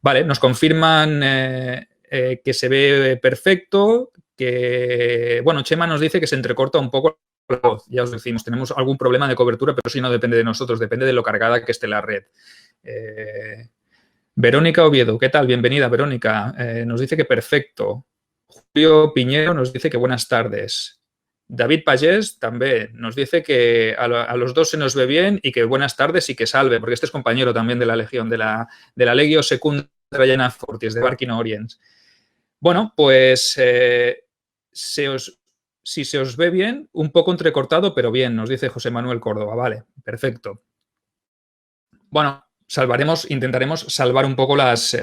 Vale, nos confirman que se ve perfecto, que, bueno, Chema nos dice que se entrecorta un poco la voz. Ya os decimos, tenemos algún problema de cobertura, pero eso no depende de nosotros, depende de lo cargada que esté la red. Verónica Oviedo, ¿qué tal? Bienvenida, Verónica. Nos dice que perfecto. Julio Piñero nos dice que buenas tardes. David Pagés también nos dice que a los dos se nos ve bien y que buenas tardes y que salve, porque este es compañero también de la Legión, de la Legio Secunda Traiana Fortis, de Barquino Oriens. Bueno, pues si se os ve bien, un poco entrecortado, pero bien, nos dice José Manuel Córdoba. Vale, perfecto. Bueno, intentaremos salvar un poco las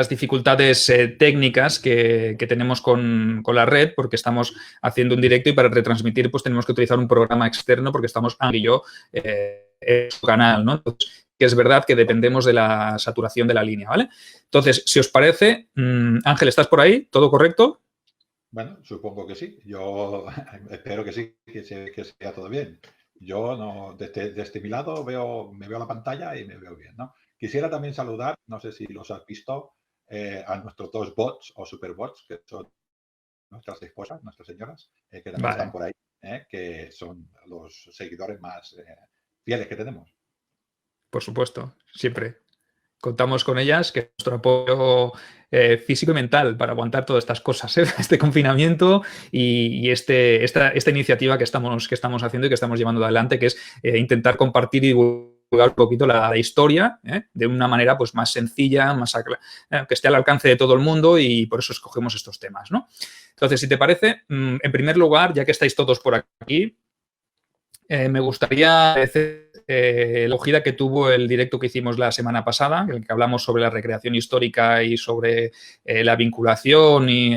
dificultades técnicas que tenemos con la red, porque estamos haciendo un directo y para retransmitir pues tenemos que utilizar un programa externo porque estamos Ángel y yo en su canal, ¿no? Entonces, que es verdad que dependemos de la saturación de la línea, ¿vale? Entonces, si os parece, Ángel, ¿estás por ahí? ¿Todo correcto? Bueno, supongo que sí. Yo espero que sí, que sea todo bien. Yo no, desde mi lado me veo la pantalla y me veo bien, ¿no? Quisiera también saludar, no sé si los has visto, a nuestros dos bots o superbots, que son nuestras esposas, nuestras señoras, que también están por ahí, que son los seguidores más fieles que tenemos. Por supuesto, siempre. Contamos con ellas, que es nuestro apoyo físico y mental para aguantar todas estas cosas, este confinamiento y esta iniciativa que estamos haciendo y que estamos llevando adelante, que es intentar compartir y divulgar un poquito la historia de una manera pues, más sencilla, que esté al alcance de todo el mundo y por eso escogemos estos temas, ¿no? Entonces, si te parece, en primer lugar, ya que estáis todos por aquí, me gustaría decir la acogida que tuvo el directo que hicimos la semana pasada, en el que hablamos sobre la recreación histórica y sobre la vinculación y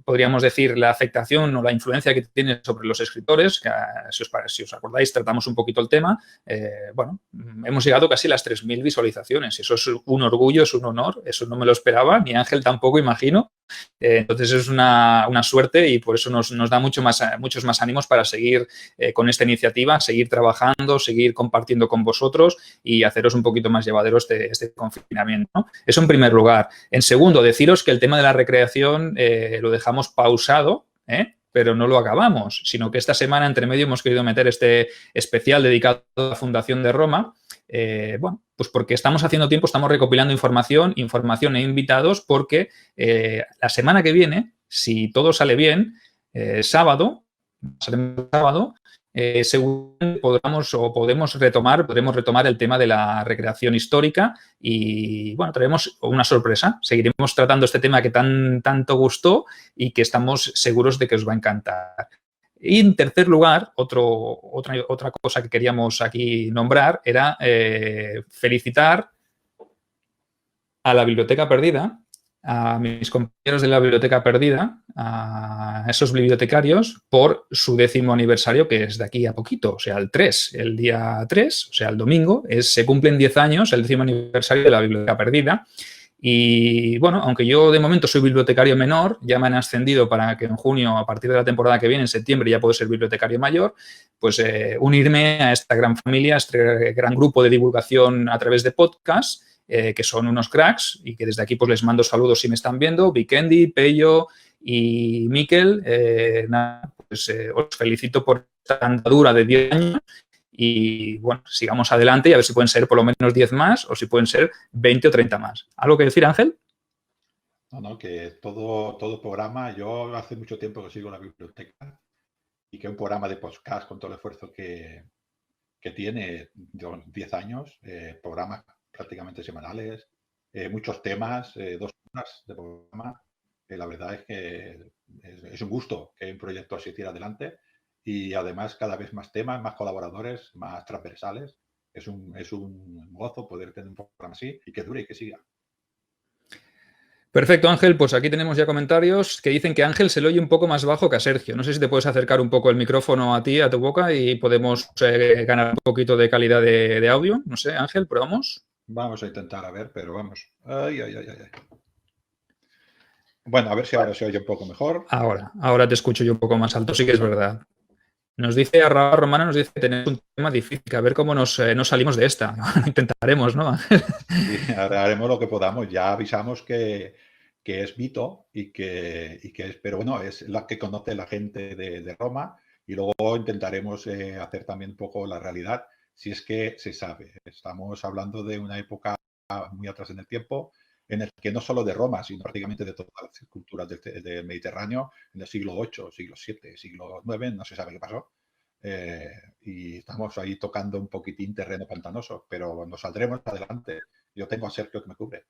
podríamos decir, la afectación o la influencia que tiene sobre los escritores, que si os acordáis tratamos un poquito el tema. Bueno, hemos llegado casi a las 3.000 visualizaciones. Eso es un orgullo, es un honor, eso no me lo esperaba, ni Ángel tampoco, imagino. Entonces es una suerte y por eso nos da muchos más ánimos para seguir con esta iniciativa, seguir trabajando, seguir compartiendo con vosotros y haceros un poquito más llevadero este confinamiento, ¿no? Eso en primer lugar. En segundo, deciros que el tema de la recreación lo dejamos pausado, pero no lo acabamos, sino que esta semana entre medio hemos querido meter este especial dedicado a la Fundación de Roma. Bueno, pues porque estamos haciendo tiempo, estamos recopilando información e invitados porque la semana que viene, si todo sale bien, sábado, según podemos retomar el tema de la recreación histórica y, bueno, traemos una sorpresa. Seguiremos tratando este tema que tanto gustó y que estamos seguros de que os va a encantar. Y en tercer lugar, otra cosa que queríamos aquí nombrar era felicitar a la Biblioteca Perdida, a mis compañeros de la Biblioteca Perdida, a esos bibliotecarios, por su 10º aniversario, que es de aquí a poquito, o sea, el día 3, o sea, el domingo, se cumplen 10 años, el 10º aniversario de la Biblioteca Perdida. Y, bueno, aunque yo de momento soy bibliotecario menor, ya me han ascendido para que en junio, a partir de la temporada que viene, en septiembre, ya puedo ser bibliotecario mayor, pues unirme a esta gran familia, a este gran grupo de divulgación a través de podcast, que son unos cracks y que desde aquí pues les mando saludos si me están viendo, Vikendi, Pello y Miquel. Pues os felicito por esta andadura de 10 años y, bueno, sigamos adelante y a ver si pueden ser por lo menos 10 más o si pueden ser 20 o 30 más. ¿Algo que decir, Ángel? No, que todo programa, yo hace mucho tiempo que sigo la biblioteca y que un programa de podcast con todo el esfuerzo que tiene 10 años, programas prácticamente semanales, muchos temas, 2 horas de programa. La verdad es que es un gusto que un proyecto así tire adelante y además cada vez más temas, más colaboradores, más transversales. Es un gozo poder tener un programa así y que dure y que siga. Perfecto, Ángel. Pues aquí tenemos ya comentarios que dicen que Ángel se le oye un poco más bajo que a Sergio. No sé si te puedes acercar un poco el micrófono a ti, a tu boca, y podemos ganar un poquito de calidad de audio. No sé, Ángel, probamos. Vamos a intentar a ver, pero vamos. Ay, ay, ay, ay. Bueno, a ver si ahora se oye un poco mejor. Ahora te escucho yo un poco más alto, sí que es verdad. Nos dice Arrabal Romana, nos dice que tenemos un tema difícil, a ver cómo nos salimos de esta. Intentaremos, ¿no? Sí, haremos lo que podamos. Ya avisamos que es mito y que es, pero bueno, es la que conoce la gente de Roma y luego intentaremos hacer también un poco la realidad, si es que se sabe. Estamos hablando de una época muy atrás en el tiempo, en el que no solo de Roma, sino prácticamente de todas las culturas del Mediterráneo, en el siglo VIII, siglo VII, siglo IX, no se sabe qué pasó. Y estamos ahí tocando un poquitín terreno pantanoso, pero nos saldremos adelante. Yo tengo a Sergio que me cubre.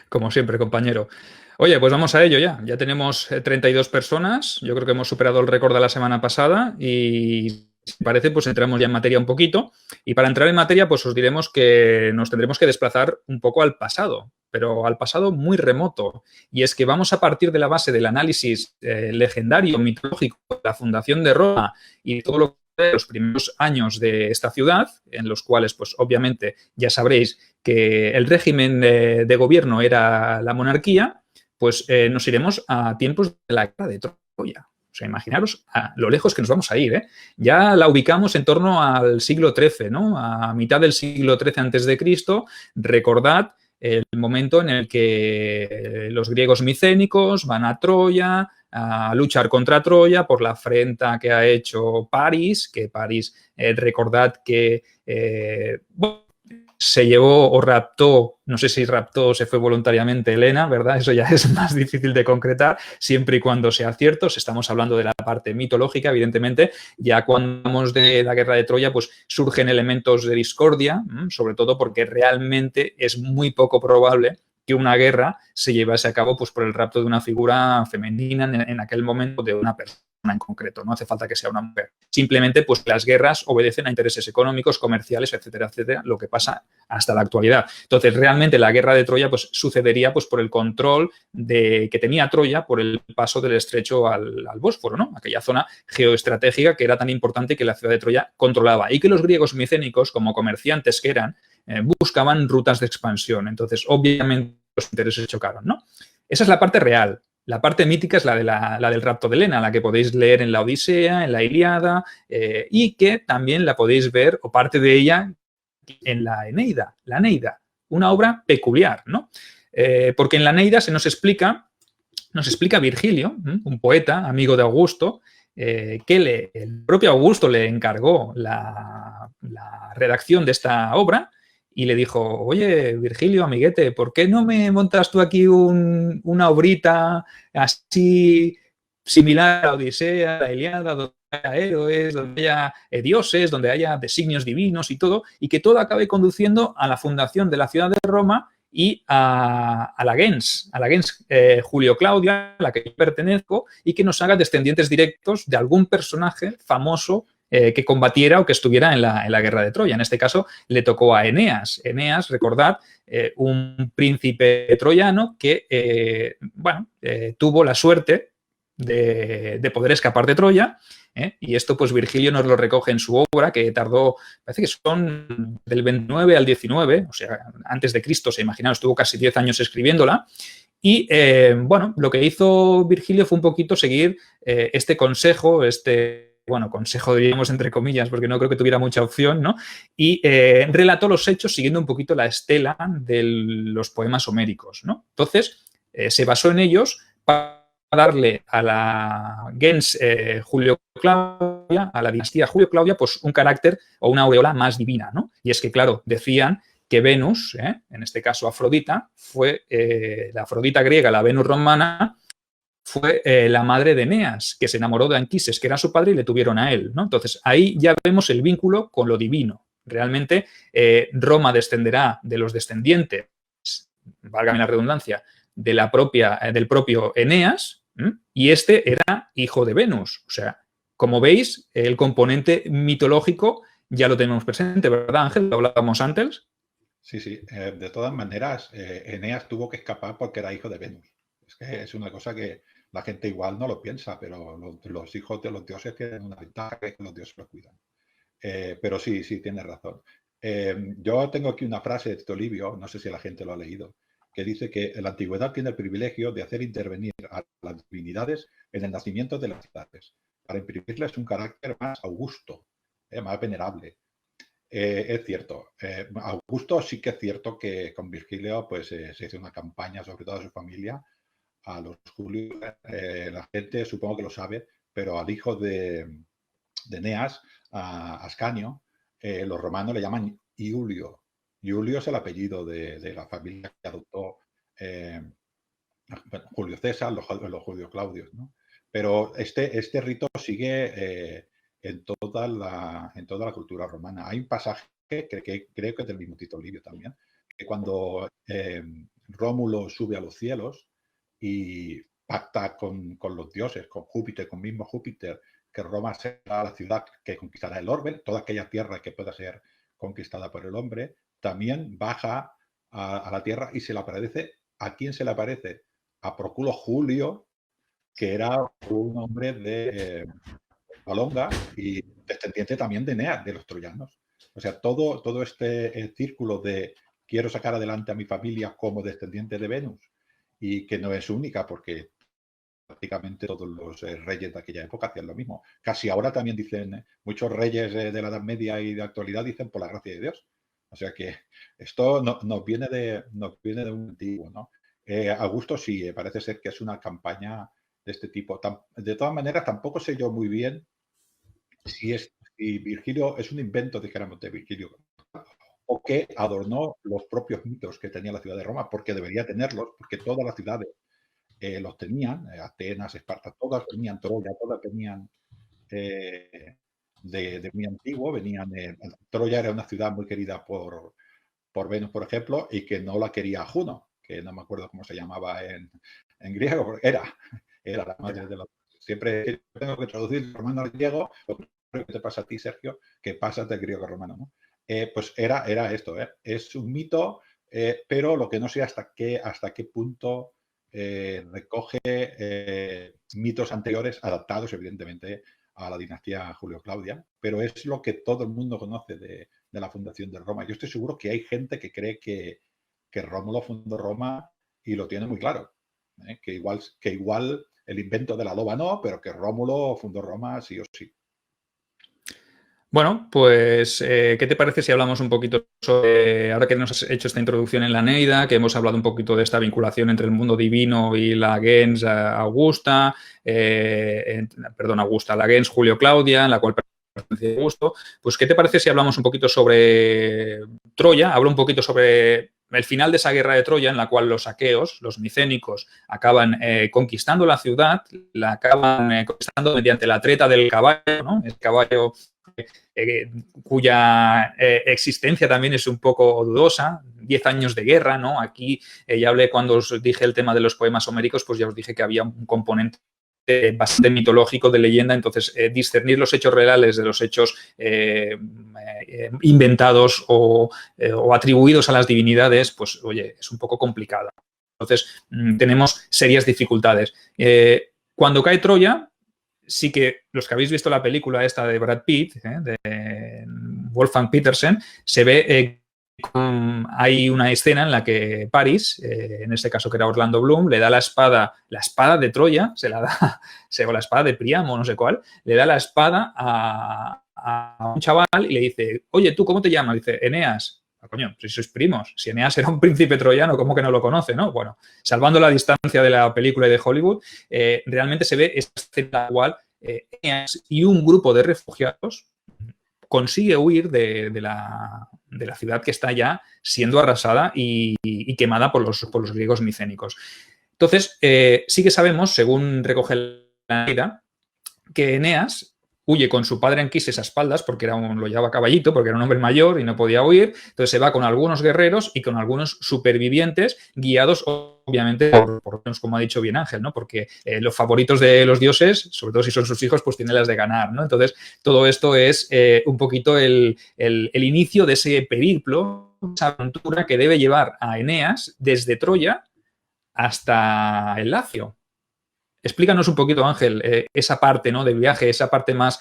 Como siempre, compañero. Oye, pues vamos a ello ya. Ya tenemos 32 personas. Yo creo que hemos superado el récord de la semana pasada y si parece, pues entramos ya en materia un poquito. Y para entrar en materia, pues os diremos que nos tendremos que desplazar un poco al pasado, pero al pasado muy remoto. Y es que vamos a partir de la base del análisis legendario, mitológico, de la fundación de Roma y todo lo que de los primeros años de esta ciudad, en los cuales, pues obviamente, ya sabréis que el régimen de gobierno era la monarquía, pues nos iremos a tiempos de la guerra de Troya. O sea, imaginaros a lo lejos que nos vamos a ir. ¿Eh? Ya la ubicamos en torno al siglo XIII, ¿no? A mitad del siglo XIII antes de Cristo. Recordad el momento en el que los griegos micénicos van a Troya a luchar contra Troya por la afrenta que ha hecho París, que París, recordad que bueno, se llevó o raptó, no sé si raptó o se fue voluntariamente Helena, ¿verdad? Eso ya es más difícil de concretar, siempre y cuando sea cierto. Si estamos hablando de la parte mitológica, evidentemente, ya cuando hablamos de la guerra de Troya, pues surgen elementos de discordia, sobre todo porque realmente es muy poco probable que una guerra se llevase a cabo pues, por el rapto de una figura femenina en aquel momento de una persona en concreto, no hace falta que sea una mujer. Simplemente, pues las guerras obedecen a intereses económicos, comerciales, etcétera, etcétera, lo que pasa hasta la actualidad. Entonces, realmente la guerra de Troya pues sucedería pues por el control que tenía Troya por el paso del estrecho al Bósforo, ¿no? Aquella zona geoestratégica que era tan importante que la ciudad de Troya controlaba y que los griegos micénicos, como comerciantes que eran, buscaban rutas de expansión. Entonces, obviamente, los intereses chocaron, ¿no? Esa es la parte real. La parte mítica es la del rapto de Helena, la que podéis leer en la Odisea, en la Ilíada, y que también la podéis ver, o parte de ella, en la Eneida, una obra peculiar, ¿no? Porque en la Eneida nos explica Virgilio, un poeta, amigo de Augusto, que el propio Augusto le encargó la redacción de esta obra y le dijo, oye, Virgilio, amiguete, ¿por qué no me montas tú aquí una obrita así similar a la Odisea, a la Ilíada, donde haya héroes, donde haya dioses, donde haya designios divinos y todo, y que todo acabe conduciendo a la fundación de la ciudad de Roma y a la gens Julio Claudia, a la que yo pertenezco, y que nos haga descendientes directos de algún personaje famoso que combatiera o que estuviera en la guerra de Troya. En este caso le tocó a Eneas. Eneas, recordad, un príncipe troyano que tuvo la suerte de poder escapar de Troya. Y esto pues Virgilio nos lo recoge en su obra, que tardó, parece que son del 29 al 19, o sea, antes de Cristo, se imaginaos, estuvo casi 10 años escribiéndola. Y bueno, lo que hizo Virgilio fue un poquito seguir este consejo, consejo diríamos entre comillas, porque no creo que tuviera mucha opción, ¿no? Y relató los hechos siguiendo un poquito la estela de los poemas homéricos, ¿no? Entonces, se basó en ellos para darle a la gens Julio Claudia, a la dinastía Julio Claudia, pues un carácter o una aureola más divina, ¿no? Y es que, claro, decían que Venus, en este caso Afrodita, fue la Afrodita griega, la Venus romana, fue la madre de Eneas, que se enamoró de Anquises, que era su padre, y le tuvieron a él, ¿no? Entonces, ahí ya vemos el vínculo con lo divino. Realmente, Roma descenderá de los descendientes, válgame la redundancia, del propio Eneas, y este era hijo de Venus. O sea, como veis, el componente mitológico ya lo tenemos presente, ¿verdad, Ángel? Lo hablábamos antes. Sí, sí. De todas maneras, Eneas tuvo que escapar porque era hijo de Venus. Es que es una cosa que la gente igual no lo piensa, pero los hijos de los dioses tienen una ventaja, que los dioses los cuidan. Pero sí, sí, tienes razón. Yo tengo aquí una frase de Tito Livio, no sé si la gente lo ha leído, que dice que la antigüedad tiene el privilegio de hacer intervenir a las divinidades en el nacimiento de las ciudades. para imprimirles un carácter más augusto, más venerable. Es cierto, Augusto sí que es cierto que con Virgilio pues, se hizo una campaña, sobre todo a su familia, a los Julios, la gente supongo que lo sabe, pero al hijo de Eneas, a Ascanio, los romanos le llaman Iulio. Iulio es el apellido de la familia que adoptó bueno, Julio César, los Julio Claudios, ¿no? Pero este rito sigue en toda la cultura romana. Hay un pasaje que creo que es del mismo Tito Livio también, que cuando Rómulo sube a los cielos y pacta con los dioses, con Júpiter, con mismo Júpiter, que Roma será la ciudad que conquistará el orbe, toda aquella tierra que pueda ser conquistada por el hombre, también baja a la tierra y se le aparece. ¿A quién se le aparece? A Proculo Julio, que era un hombre de Valonga y descendiente también de Eneas, de los troyanos. O sea, todo este círculo de quiero sacar adelante a mi familia como descendiente de Venus, y que no es única porque prácticamente todos los reyes de aquella época hacían lo mismo. Casi ahora también dicen, muchos reyes de la Edad Media y de actualidad dicen por la gracia de Dios. O sea que esto nos viene de un antiguo, ¿no? Augusto sí, parece ser que es una campaña de este tipo. De todas maneras, tampoco sé yo muy bien si Virgilio es un invento, dijéramos, de Virgilio, o que adornó los propios mitos que tenía la ciudad de Roma, porque debería tenerlos, porque todas las ciudades los tenían, Atenas, Esparta, todas tenían Troya, todas venían de muy antiguo, Troya era una ciudad muy querida por Venus, por ejemplo, y que no la quería Juno, que no me acuerdo cómo se llamaba en griego, era la madre de los... Siempre tengo que traducir romano al griego, lo que te pasa a ti, Sergio, que pasas del griego al romano, ¿no? Pues era esto, es un mito, pero lo que no sé hasta qué punto recoge mitos anteriores adaptados, evidentemente, a la dinastía Julio-Claudia, pero es lo que todo el mundo conoce de la fundación de Roma. Yo estoy seguro que hay gente que cree que Rómulo fundó Roma y lo tiene muy claro, que igual el invento de la loba no, pero que Rómulo fundó Roma sí o sí. Bueno, pues, ¿qué te parece si hablamos un poquito sobre, ahora que nos has hecho esta introducción en la Eneida, que hemos hablado un poquito de esta vinculación entre el mundo divino y la gens Augusta, la gens Julio-Claudia, en la cual pertenece Augusto, pues, ¿qué te parece si hablamos un poquito sobre Troya? Hablo un poquito sobre el final de esa guerra de Troya, en la cual los aqueos, los micénicos, acaban conquistando la ciudad, la acaban conquistando mediante la treta del caballo, ¿no? El caballo cuya existencia también es un poco dudosa, 10 años de guerra, ¿no? Aquí ya hablé cuando os dije el tema de los poemas homéricos, pues ya os dije que había un componente bastante mitológico de leyenda, entonces discernir los hechos reales de los hechos inventados o atribuidos a las divinidades, pues oye, es un poco complicado. Entonces tenemos serias dificultades. Cuando cae Troya, sí que los que habéis visto la película esta de Brad Pitt, de Wolfgang Petersen, se ve hay una escena en la que Paris, en este caso que era Orlando Bloom, le da la espada de Troya, se la da, o la espada de Príamo, no sé cuál, le da la espada a un chaval y le dice, oye, ¿tú cómo te llamas? Dice, Eneas. Coño, si sois primos, si Eneas era un príncipe troyano, ¿cómo que no lo conoce, no? Bueno, salvando la distancia de la película y de Hollywood, realmente se ve esta escena en la cual Eneas y un grupo de refugiados consigue huir de la ciudad que está ya siendo arrasada y quemada por los griegos micénicos. Entonces, sí que sabemos, según recoge la Eneida, que Eneas huye con su padre Anquises a espaldas porque lo llevaba a caballito, porque era un hombre mayor y no podía huir. Entonces se va con algunos guerreros y con algunos supervivientes, guiados obviamente por como ha dicho bien Ángel, ¿no? Porque los favoritos de los dioses, sobre todo si son sus hijos, pues tienen las de ganar, ¿no? Entonces todo esto es un poquito el inicio de ese periplo, esa aventura que debe llevar a Eneas desde Troya hasta el Lacio. Explícanos un poquito, Ángel, esa parte, ¿no?, del viaje, esa parte más,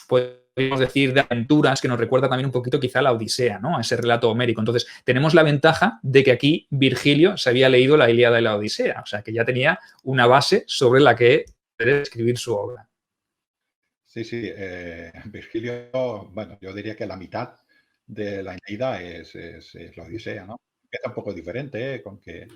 podemos decir, de aventuras, que nos recuerda también un poquito quizá a la Odisea, ¿no?, a ese relato homérico. Entonces, tenemos la ventaja de que aquí Virgilio se había leído la Ilíada y la Odisea, o sea, que ya tenía una base sobre la que poder escribir su obra. Sí, sí. Virgilio, bueno, yo diría que la mitad de la Eneida es la Odisea, ¿no? Que tampoco es diferente, con que...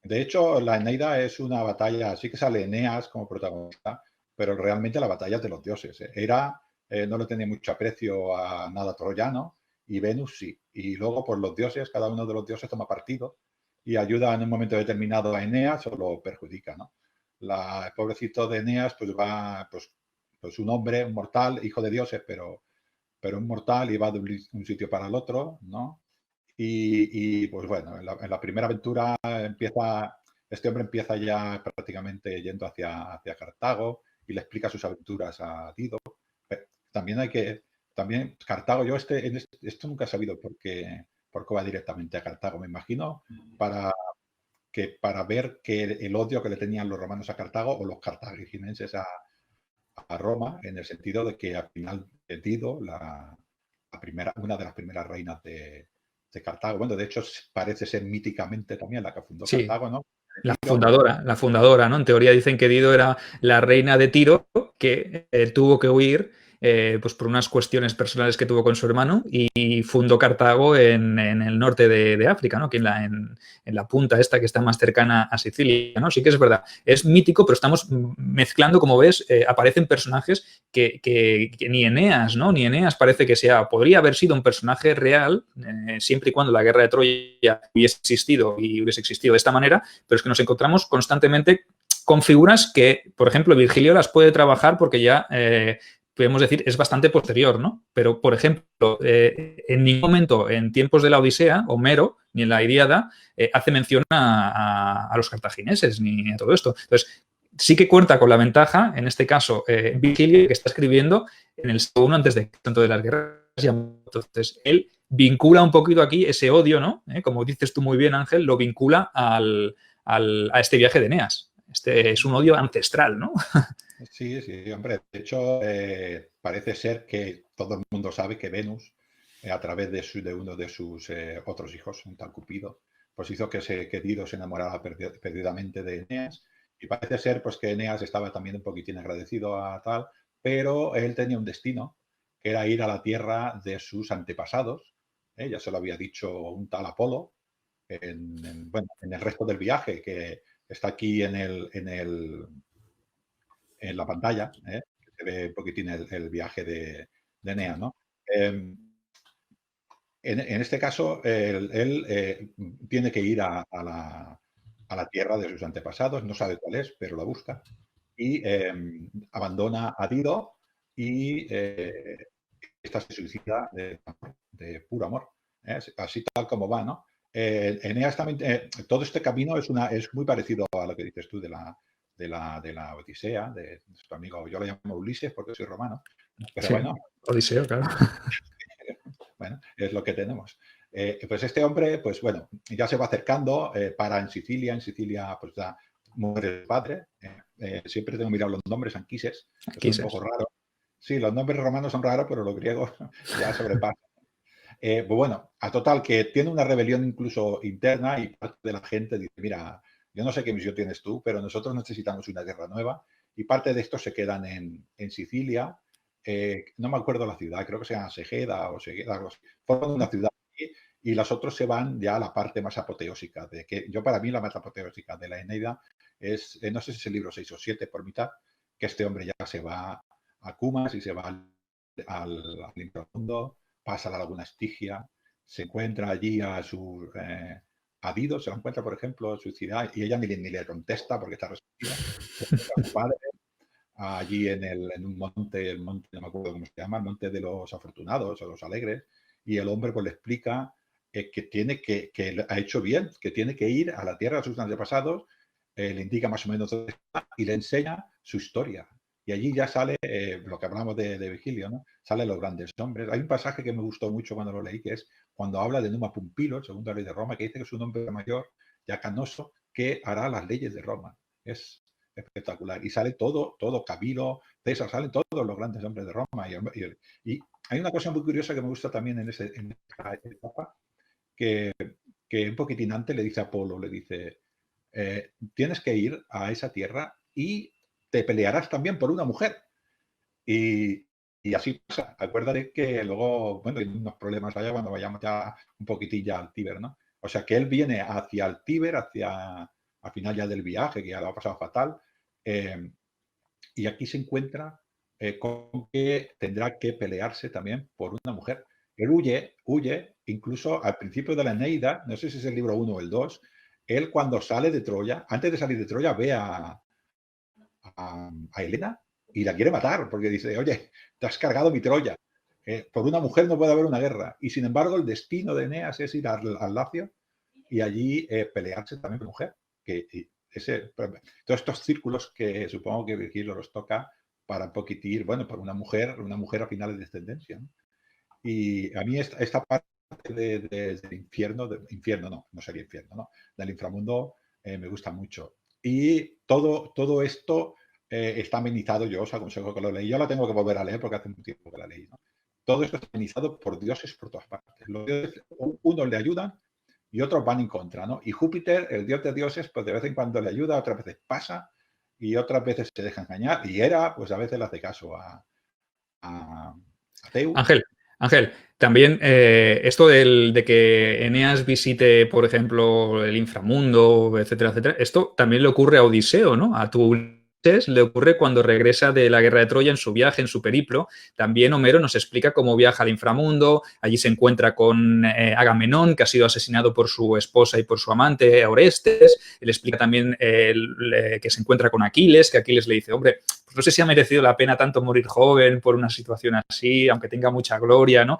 De hecho, la Eneida es una batalla, sí que sale Eneas como protagonista, pero realmente la batalla es de los dioses. Hera no le tenía mucho aprecio a nada troyano y Venus sí. Y luego, por los dioses, cada uno de los dioses toma partido y ayuda en un momento determinado a Eneas o lo perjudica, ¿no? El pobrecito de Eneas pues va, pues un hombre, un mortal, hijo de dioses, pero un mortal y va de un sitio para el otro, ¿no? Pues bueno, en la primera aventura este hombre empieza ya prácticamente yendo hacia Cartago y le explica sus aventuras a Dido. También también Cartago, esto nunca he sabido por qué va directamente a Cartago, me imagino, para ver que el odio que le tenían los romanos a Cartago o los cartaginenses a Roma, en el sentido de que al final Dido, una de las primeras reinas de Cartago, bueno, de hecho parece ser míticamente también la que fundó Sí, Cartago, ¿no? la fundadora, ¿no? En teoría dicen que Dido era la reina de Tiro que tuvo que huir pues por unas cuestiones personales que tuvo con su hermano y fundó Cartago en el norte de África, ¿no? Aquí en la punta esta que está más cercana a Sicilia, ¿no? Sí que es verdad, es mítico, pero estamos mezclando, como ves, aparecen personajes que ni Eneas, ¿no? Ni Eneas parece que podría haber sido un personaje real, siempre y cuando la guerra de Troya hubiese existido y hubiese existido de esta manera, pero es que nos encontramos constantemente con figuras que, por ejemplo, Virgilio las puede trabajar porque ya podemos decir, es bastante posterior, ¿no? Pero, por ejemplo, en ningún momento en tiempos de la Odisea, Homero, ni en la Ilíada, hace mención a los cartagineses ni a todo esto. Entonces, sí que cuenta con la ventaja, en este caso, Virgilio, que está escribiendo en el siglo I antes de tanto de las guerras. Entonces, él vincula un poquito aquí ese odio, ¿no? Como dices tú muy bien, Ángel, lo vincula a este viaje de Eneas. Este es un odio ancestral, ¿no? Sí, sí, hombre. De hecho, parece ser que todo el mundo sabe que Venus, a través de uno de sus otros hijos, un tal Cupido, pues hizo que Dido se enamorara perdidamente de Eneas. Y parece ser pues, que Eneas estaba también un poquitín agradecido a tal, pero él tenía un destino, que era ir a la tierra de sus antepasados. Ya se lo había dicho un tal Apolo bueno, en el resto del viaje, que está aquí en la pantalla, que se ve un poquitín el viaje de Eneas, ¿no? En este caso, él tiene que ir a la tierra de sus antepasados, no sabe cuál es, pero la busca, y abandona a Dido y esta se suicida de puro amor, así tal como va, ¿no? Eneas también, todo este camino es muy parecido a lo que dices tú de la Odisea, de nuestro amigo, yo lo llamo Ulises porque soy romano, pero Sí, bueno, Odiseo, claro. bueno, es lo que tenemos. Pues este hombre, pues bueno, ya se va acercando, para en Sicilia pues ya muere el padre, siempre tengo mirado los nombres, Anquises, que son un Quises. poco raros. Sí, los nombres romanos son raros, pero los griegos ya sobrepasan. Pues bueno, a total, que tiene una rebelión incluso interna y parte de la gente dice, mira, yo no sé qué misión tienes tú, pero nosotros necesitamos una guerra nueva. Y parte de estos se quedan en Sicilia, no me acuerdo la ciudad, creo que se llama Segeda o Segeda, algo así. Forman una ciudad aquí, y los otros se van ya a la parte más apoteósica, para mí la más apoteósica de la Eneida no sé si es el libro 6 o 7 por mitad, que este hombre ya se va a Cumas y se va al inframundo, pasa a la laguna Estigia, se encuentra allí a Dido, se la encuentra, por ejemplo, en su ciudad, y ella ni le contesta porque está resentida. Se encuentra a su padre allí en un monte, el monte, no me acuerdo cómo se llama, el monte de los afortunados o los alegres, y el hombre pues le explica que ha hecho bien, que tiene que ir a la tierra de sus antepasados, le indica más o menos dónde está y le enseña su historia. Y allí ya sale lo que hablamos de Virgilio, ¿no? Salen los grandes hombres. Hay un pasaje que me gustó mucho cuando lo leí, que es cuando habla de Numa Pumpilo, el segundo rey de Roma, que dice que es un hombre mayor, ya canoso, que hará las leyes de Roma. Es espectacular. Y sale todo Camilo, César, salen todos los grandes hombres de Roma. Y hay una cosa muy curiosa que me gusta también en esa etapa, que un poquitín antes le dice a Apolo, le dice, tienes que ir a esa tierra y te pelearás también por una mujer. Y, y así pasa. Acuérdate que luego, bueno, hay unos problemas allá cuando vayamos ya un poquitín ya al Tíber, ¿no? O sea, que él viene hacia el Tíber, al final ya del viaje, que ya lo ha pasado fatal, eh, y aquí se encuentra con que tendrá que pelearse también por una mujer. Él huye, incluso al principio de la Eneida, no sé si es el libro 1 o el 2, él cuando sale de Troya, antes de salir de Troya, ve a Helena y la quiere matar, porque dice, oye, te has cargado mi Troya. Por una mujer no puede haber una guerra. Y sin embargo, el destino de Eneas es ir al Lacio y allí pelearse también con mujer. Todos estos círculos que supongo que Virgilio los toca para un poquitir, bueno, por una mujer al final es descendencia, ¿no? Y a mí esta parte del infierno no, no sería infierno, ¿no? Del inframundo me gusta mucho. Y todo esto está amenizado, yo os aconsejo que lo leí. Yo la tengo que volver a leer porque hace un tiempo que la leí, ¿no? Todo esto está amenizado por dioses por todas partes. Los dioses, unos le ayudan y otros van en contra, ¿no? Y Júpiter, el dios de dioses, pues de vez en cuando le ayuda, otras veces pasa y otras veces se deja engañar. Y Hera, pues a veces le hace caso a Zeus. Ángel, también esto de que Eneas visite, por ejemplo, el inframundo, etcétera, etcétera, esto también le ocurre a Odiseo, ¿no? A tu Ulises le ocurre cuando regresa de la guerra de Troya en su viaje, en su periplo. También Homero nos explica cómo viaja al inframundo, allí se encuentra con Agamenón, que ha sido asesinado por su esposa y por su amante, Orestes. Él explica también que se encuentra con Aquiles, que Aquiles le dice, hombre, pues no sé si ha merecido la pena tanto morir joven por una situación así, aunque tenga mucha gloria, ¿no?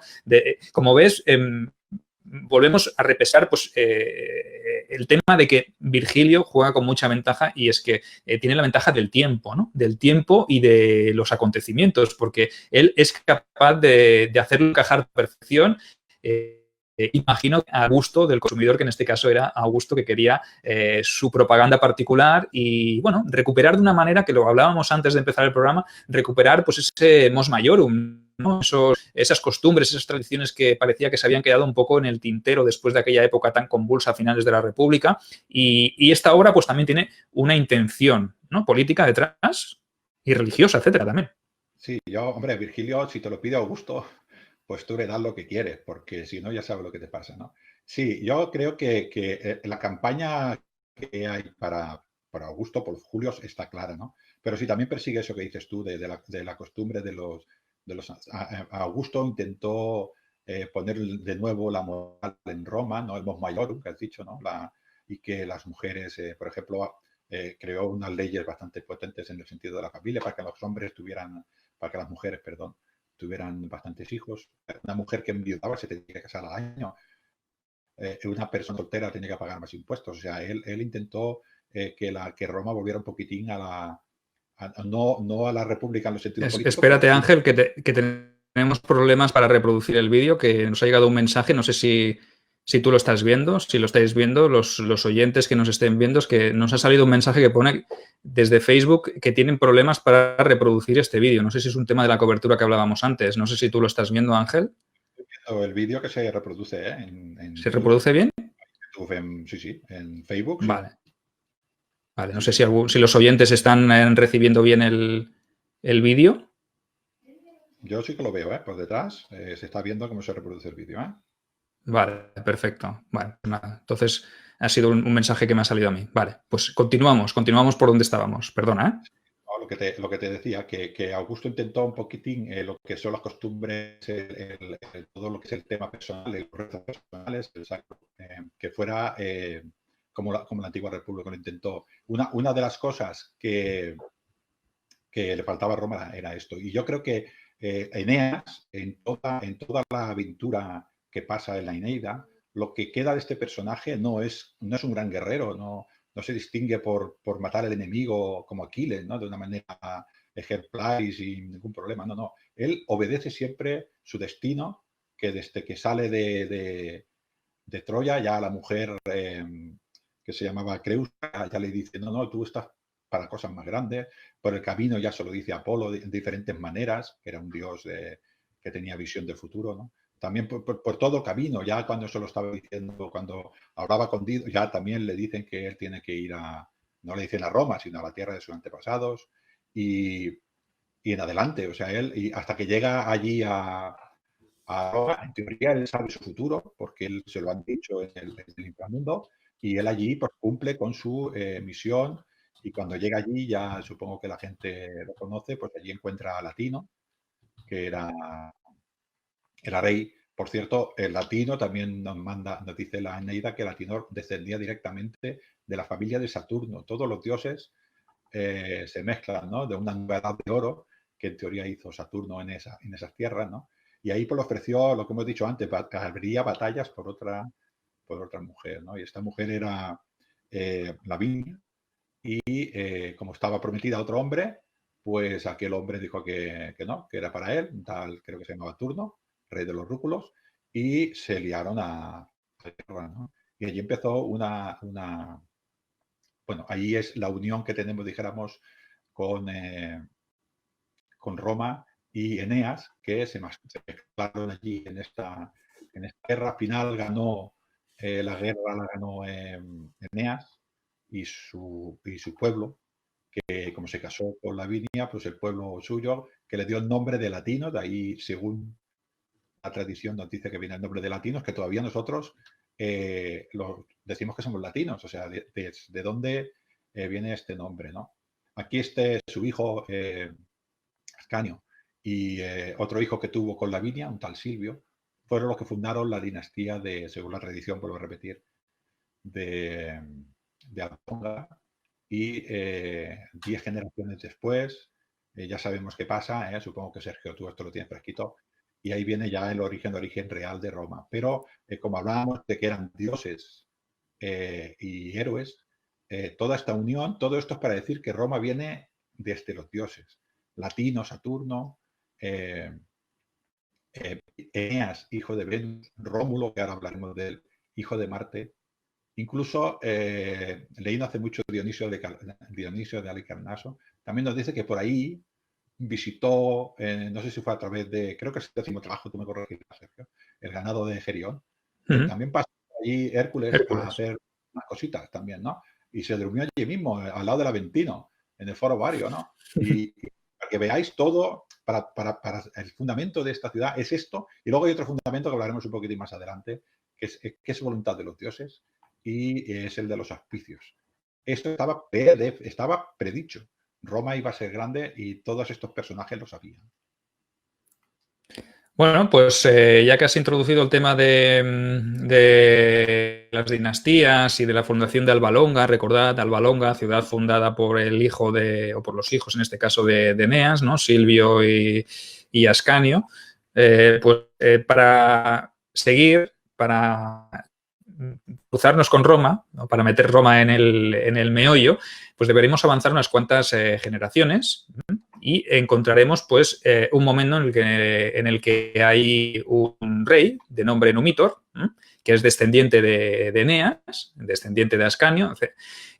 Como ves, volvemos a repesar pues, el tema de que Virgilio juega con mucha ventaja y es que tiene la ventaja del tiempo, ¿no? Del tiempo y de los acontecimientos, porque él es capaz de hacerlo encajar a perfección. Imagino a gusto del consumidor, que en este caso era Augusto, que quería su propaganda particular y, bueno, recuperar de una manera que lo hablábamos antes de empezar el programa, recuperar pues ese mos maiorum, ¿no? Esas costumbres, esas tradiciones que parecía que se habían quedado un poco en el tintero después de aquella época tan convulsa a finales de la República. Y esta obra pues también tiene una intención, ¿no? Política detrás y religiosa, etcétera, también. Sí, hombre, Virgilio, si te lo pide Augusto, pues tú le das lo que quieres, porque si no, ya sabes lo que te pasa, ¿no? Sí, yo creo que la campaña que hay para Augusto, por Julio, está clara, ¿no? Pero sí, también persigue eso que dices tú de la costumbre de los Augusto intentó poner de nuevo la moral en Roma, ¿no? El mos maiorum, que has dicho, ¿no? Y que las mujeres, por ejemplo, creó unas leyes bastante potentes en el sentido de la familia para que los hombres para que las mujeres, perdón, tuvieran bastantes hijos. Una mujer que enviudaba se tenía que casar al año. Una persona soltera tenía que pagar más impuestos. O sea, él intentó que Roma volviera un poquitín no a la república en el sentido político, pero Espérate, sí. Ángel, que tenemos problemas para reproducir el vídeo, que nos ha llegado un mensaje, no sé si tú lo estás viendo, si lo estáis viendo, los oyentes que nos estén viendo, es que nos ha salido un mensaje que pone desde Facebook que tienen problemas para reproducir este vídeo. No sé si es un tema de la cobertura que hablábamos antes, no sé si tú lo estás viendo, Ángel. El vídeo que se reproduce en ¿Se YouTube. reproduce bien? Sí, en Facebook, sí. Vale. Vale, no Sí, sé sí. si los oyentes están recibiendo bien el vídeo. Yo sí que lo veo, ¿eh? Por detrás se está viendo cómo se reproduce el vídeo, ¿eh? Vale, perfecto. Vale, nada. Entonces ha sido un mensaje que me ha salido a mí. Vale, pues continuamos por donde estábamos. Perdona, ¿eh? No, lo que te decía, que Augusto intentó un poquitín lo que son las costumbres, todo lo que es el tema personal, los rezos personales, que fuera como la antigua república lo intentó. Una de las cosas que le faltaba a Roma era esto. Y yo creo que Eneas, en toda la aventura que pasa en la Eneida, lo que queda de este personaje no es un gran guerrero, no se distingue por matar al enemigo como Aquiles, ¿no? De una manera ejemplar y sin ningún problema. No, no. Él obedece siempre su destino, que desde que sale de Troya, ya la mujer que se llamaba Creusa, ya le dice, no, no, tú estás para cosas más grandes. Por el camino ya se lo dice Apolo de diferentes maneras, que era un dios que tenía visión del futuro, ¿no? También por todo camino, ya cuando se lo estaba diciendo, cuando hablaba con Dido, ya también le dicen que él tiene que ir no le dicen a Roma, sino a la tierra de sus antepasados. Y y en adelante. O sea, él, y hasta que llega allí a Roma, en teoría él sabe su futuro, porque él se lo han dicho en el inframundo, y él allí pues, cumple con su misión, y cuando llega allí ya supongo que la gente lo conoce, pues allí encuentra a Latino, que era rey. Por cierto, el Latino también nos dice la Eneida que Latino descendía directamente de la familia de Saturno. Todos los dioses se mezclan, ¿no? De una nueva edad de oro que en teoría hizo Saturno en esas tierras, ¿no? Y ahí pues ofreció lo que hemos dicho antes, habría batallas por otra mujer, ¿no? Y esta mujer era Lavinia, y como estaba prometida a otro hombre, pues aquel hombre dijo que no, que era para él, un tal, creo que se llamaba Turno, rey de los rúculos, y se liaron a guerra, ¿no? Y allí empezó bueno, ahí es la unión que tenemos, dijéramos, con Roma y Eneas, que se mezclaron allí en esta guerra. Al final ganó la guerra, la ganó Eneas y su pueblo, que como se casó con Lavinia, pues el pueblo suyo, que le dio el nombre de Latino, de ahí, según la tradición nos dice que viene el nombre de latinos, que todavía nosotros decimos que somos latinos, o sea, de dónde viene este nombre, ¿no? Aquí su hijo Ascanio y otro hijo que tuvo con Lavinia, un tal Silvio, fueron los que fundaron la dinastía según la tradición, vuelvo a repetir, de Alfonga, y 10 generaciones después, ya sabemos qué pasa, supongo que Sergio, tú esto lo tienes fresquito, y ahí viene ya el origen real de Roma. Pero como hablábamos de que eran dioses y héroes, toda esta unión, todo esto es para decir que Roma viene desde los dioses. Latino, Saturno, Eneas, hijo de Venus, Rómulo, que ahora hablaremos de él, hijo de Marte. Incluso leído hace mucho Dionisio de Halicarnaso, también nos dice que por ahí visitó, no sé si fue a través de, creo que es el décimo trabajo, tú me corregirás, Sergio, el ganado de Gerión, que también pasó allí Hércules a hacer unas cositas también, ¿no? Y se durmió allí mismo, al lado del Aventino, en el Foro Vario, ¿no? Y para que veáis todo, para el fundamento de esta ciudad es esto, y luego hay otro fundamento que hablaremos un poquitín más adelante, que es voluntad de los dioses, y es el de los auspicios. Esto estaba predicho. Roma iba a ser grande y todos estos personajes lo sabían. Bueno, pues ya que has introducido el tema de las dinastías y de la fundación de Alba Longa, recordad, Alba Longa, ciudad fundada por el hijo o por los hijos, en este caso, de Eneas, ¿no? Silvio y Ascanio, pues para seguir, para cruzarnos con Roma, ¿no? Para meter Roma en el meollo, pues deberemos avanzar unas cuantas generaciones y encontraremos pues un momento en el que hay un rey de nombre Numitor, que es descendiente de Eneas, descendiente de Ascanio,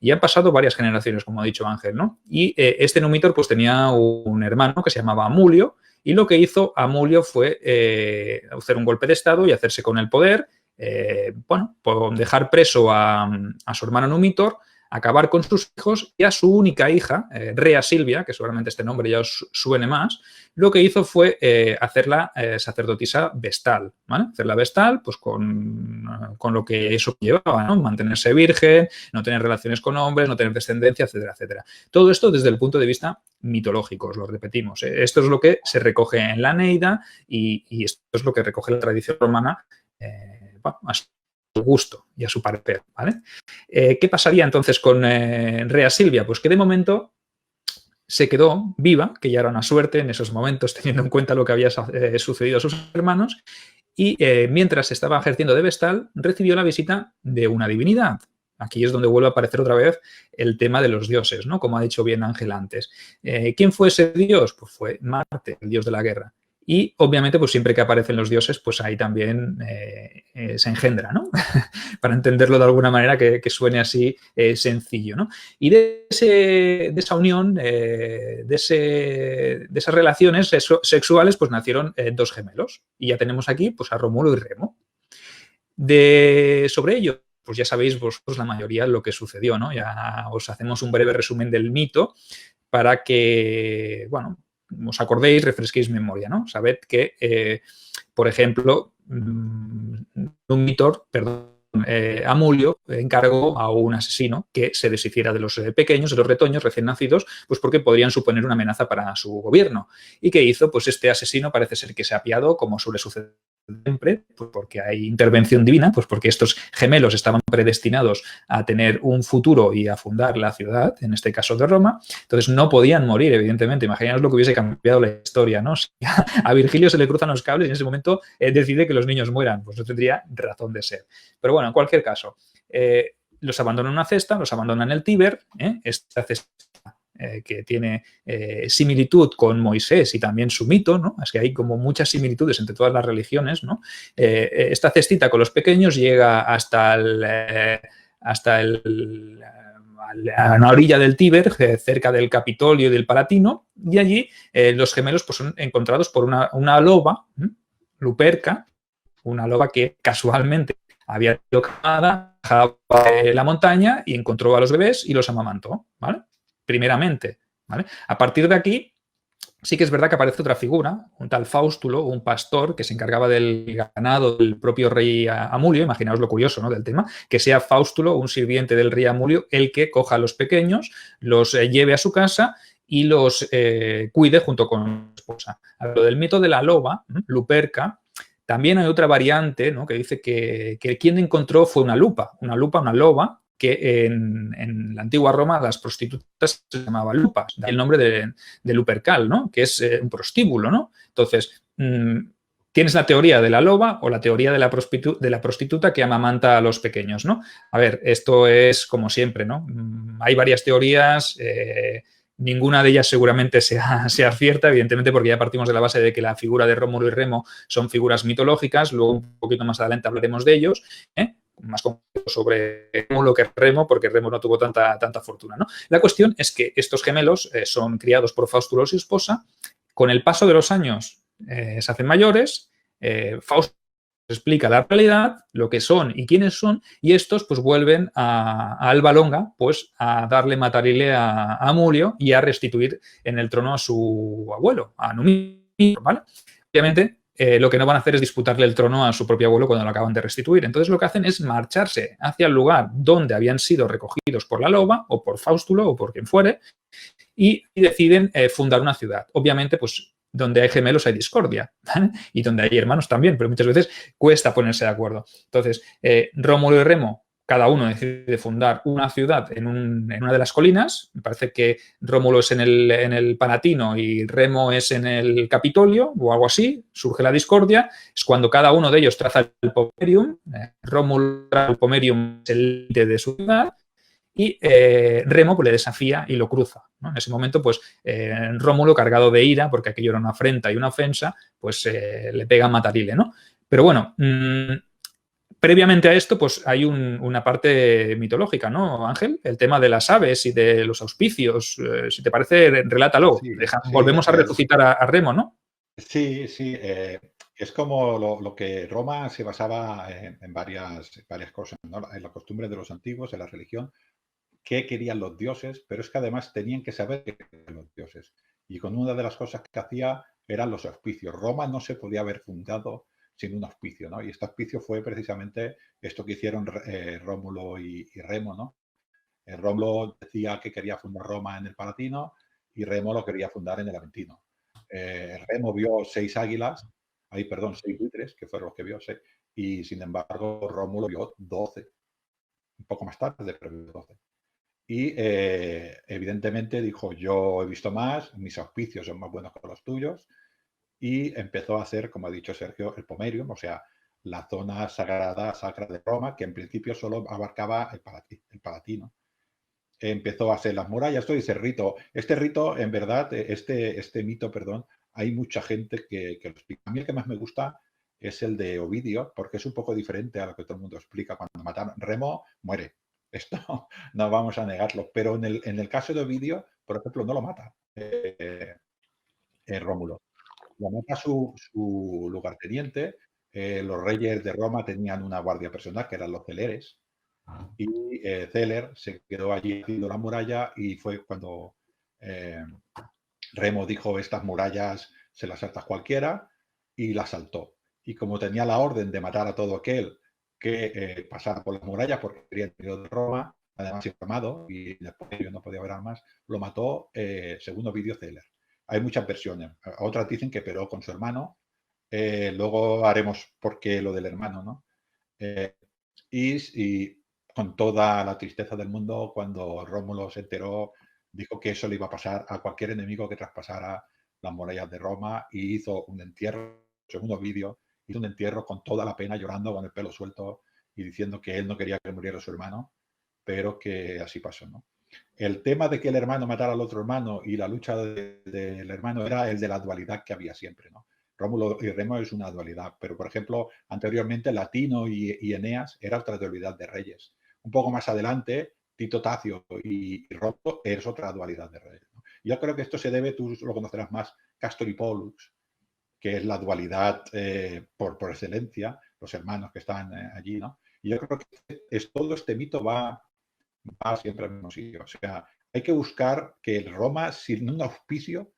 y han pasado varias generaciones, como ha dicho Ángel, ¿no? Y este Numitor pues tenía un hermano que se llamaba Amulio, y lo que hizo Amulio fue hacer un golpe de estado y hacerse con el poder, bueno, por dejar preso a su hermano Numitor, acabar con sus hijos, y a su única hija, Rea Silvia, que seguramente este nombre ya os suene más, lo que hizo fue hacerla sacerdotisa vestal, ¿vale? Hacerla vestal, pues con lo que eso llevaba, ¿no? Mantenerse virgen, no tener relaciones con hombres, no tener descendencia, etcétera, etcétera. Todo esto desde el punto de vista mitológico, os lo repetimos. Esto es lo que se recoge en la Eneida y esto es lo que recoge la tradición romana, bueno, a su gusto y a su parecer, ¿vale? ¿Qué pasaría entonces con Rea Silvia? Pues que de momento se quedó viva, que ya era una suerte en esos momentos, teniendo en cuenta lo que había sucedido a sus hermanos, y mientras estaba ejerciendo de vestal, recibió la visita de una divinidad. Aquí es donde vuelve a aparecer otra vez el tema de los dioses, ¿no? Como ha dicho bien Ángel antes. ¿Quién fue ese dios? Pues fue Marte, el dios de la guerra. Y obviamente, pues siempre que aparecen los dioses, pues ahí también se engendra, ¿no? Para entenderlo de alguna manera que suene así sencillo, ¿no? Y de esa unión, de esas relaciones sexuales, pues nacieron dos gemelos. Y ya tenemos aquí pues a Rómulo y Remo. Sobre ello, pues ya sabéis vosotros la mayoría lo que sucedió, ¿no? Ya os hacemos un breve resumen del mito para que, bueno, os acordéis, refresquéis memoria, ¿no? Sabed que, por ejemplo, Numitor, perdón, Amulio encargó a un asesino que se deshiciera de los pequeños, de los retoños recién nacidos, pues porque podrían suponer una amenaza para su gobierno. ¿Y qué hizo? Pues este asesino parece ser que se apiadó, como suele suceder siempre, pues porque hay intervención divina, pues porque estos gemelos estaban predestinados a tener un futuro y a fundar la ciudad, en este caso de Roma, entonces no podían morir, evidentemente. Imaginaos lo que hubiese cambiado la historia, ¿no? Si a Virgilio se le cruzan los cables y en ese momento decide que los niños mueran, pues no tendría razón de ser. Pero bueno, en cualquier caso, los abandona en una cesta, los abandona en el Tíber, esta cesta que tiene similitud con Moisés y también su mito, ¿no? Es que hay como muchas similitudes entre todas las religiones, ¿no? Esta cestita con los pequeños llega hasta a una orilla del Tíber, cerca del Capitolio y del Palatino, y allí los gemelos pues, son encontrados por una loba, Luperca, una loba que casualmente había sido quemada, bajaba la montaña y encontró a los bebés y los amamantó, ¿vale? Primeramente, ¿vale? A partir de aquí, sí que es verdad que aparece otra figura, un tal Faustulo, un pastor que se encargaba del ganado del propio rey Amulio, imaginaos lo curioso, ¿no?, del tema, que sea Faustulo, un sirviente del rey Amulio, el que coja a los pequeños, los lleve a su casa y los cuide junto con su esposa. A lo del mito de la loba, Luperca, también hay otra variante, ¿no?, que dice que quien encontró fue una loba, que en la antigua Roma las prostitutas se llamaban lupas, el nombre de Lupercal, ¿no?, que es un prostíbulo, ¿no? Entonces, tienes la teoría de la loba o la teoría de la prostituta que amamanta a los pequeños, ¿no? A ver, esto es como siempre, ¿no? Hay varias teorías, ninguna de ellas seguramente sea cierta, evidentemente, porque ya partimos de la base de que la figura de Rómulo y Remo son figuras mitológicas, luego un poquito más adelante hablaremos de ellos, más concreto sobre Rómulo que Remo, porque Remo no tuvo tanta fortuna, ¿no? La cuestión es que estos gemelos son criados por Faustulo y su esposa, con el paso de los años se hacen mayores, Faustulo explica la realidad, lo que son y quiénes son, y estos pues vuelven a Alba Longa pues a darle matarile a Amulio y a restituir en el trono a su abuelo, a Numitor, ¿vale? Obviamente, lo que no van a hacer es disputarle el trono a su propio abuelo cuando lo acaban de restituir. Entonces lo que hacen es marcharse hacia el lugar donde habían sido recogidos por la loba o por Faustulo o por quien fuere y deciden fundar una ciudad. Obviamente, pues donde hay gemelos hay discordia, ¿vale? Y donde hay hermanos también, pero muchas veces cuesta ponerse de acuerdo. Entonces, Rómulo y Remo, cada uno decide fundar una ciudad en una de las colinas. Me parece que Rómulo es en el Palatino y Remo es en el Capitolio o algo así. Surge la discordia. Es cuando cada uno de ellos traza el Pomerium. Rómulo traza el Pomerium, es el límite de su ciudad. Y Remo pues, le desafía y lo cruza, ¿no? En ese momento, pues Rómulo, cargado de ira, porque aquello era una afrenta y una ofensa, pues le pega a Matarile, ¿no? Pero bueno, previamente a esto, pues hay una parte mitológica, ¿no, Ángel? El tema de las aves y de los auspicios. Si te parece, relátalo. Sí, Volvemos a resucitar a Remo, ¿no? Sí, es como lo que Roma se basaba en varias cosas, ¿no? En la costumbre de los antiguos, en la religión, qué querían los dioses, pero es que además tenían que saber qué querían los dioses. Y con una de las cosas que hacía eran los auspicios. Roma no se podía haber fundado sin un auspicio, ¿no? Y este auspicio fue precisamente esto que hicieron Rómulo y Remo, ¿no? Rómulo decía que quería fundar Roma en el Palatino y Remo lo quería fundar en el Aventino. Remo vio 6 águilas, perdón, 6 buitres, que fueron los que vio, y sin embargo Rómulo vio 12. Un poco más tarde, pero vio 12. Y evidentemente dijo, yo he visto más, mis auspicios son más buenos que los tuyos, y empezó a hacer, como ha dicho Sergio, el Pomerium, o sea, la zona sacra de Roma, que en principio solo abarcaba el Palatino. Empezó a hacer las murallas, todo ese rito. Este rito, en verdad, este mito, perdón, hay mucha gente que lo explica. A mí el que más me gusta es el de Ovidio, porque es un poco diferente a lo que todo el mundo explica. Cuando mataron Remo, muere. Esto no vamos a negarlo. Pero en el caso de Ovidio, por ejemplo, no lo mata Rómulo. Lo mata su lugarteniente. Los reyes de Roma tenían una guardia personal, que eran los celeres. Y Celer se quedó allí haciendo la muralla y fue cuando Remo dijo, estas murallas se las salta cualquiera, y las saltó. Y como tenía la orden de matar a todo aquel que pasara por las murallas porque quería el de Roma, además informado, y después yo no podía ver más, lo mató según Ovidio Celer. Hay muchas versiones. Otras dicen que peleó con su hermano. Luego haremos por qué lo del hermano, ¿no? Y con toda la tristeza del mundo, cuando Rómulo se enteró, dijo que eso le iba a pasar a cualquier enemigo que traspasara las murallas de Roma, y hizo un entierro, segundo vídeo, hizo un entierro con toda la pena, llorando con el pelo suelto y diciendo que él no quería que muriera su hermano, pero que así pasó, ¿no? El tema de que el hermano matara al otro hermano y la lucha del hermano era el de la dualidad que había siempre, ¿no? Rómulo y Remo es una dualidad, pero por ejemplo, anteriormente Latino y Eneas era otra dualidad de reyes. Un poco más adelante, Tito Tacio y Rómulo es otra dualidad de reyes, ¿no? Yo creo que esto se debe, tú lo conocerás más, Castor y Pollux, que es la dualidad por excelencia, los hermanos que están allí, ¿no? Y yo creo que todo este mito va siempre al mismo sitio. O sea, hay que buscar que Roma, sin un auspicio,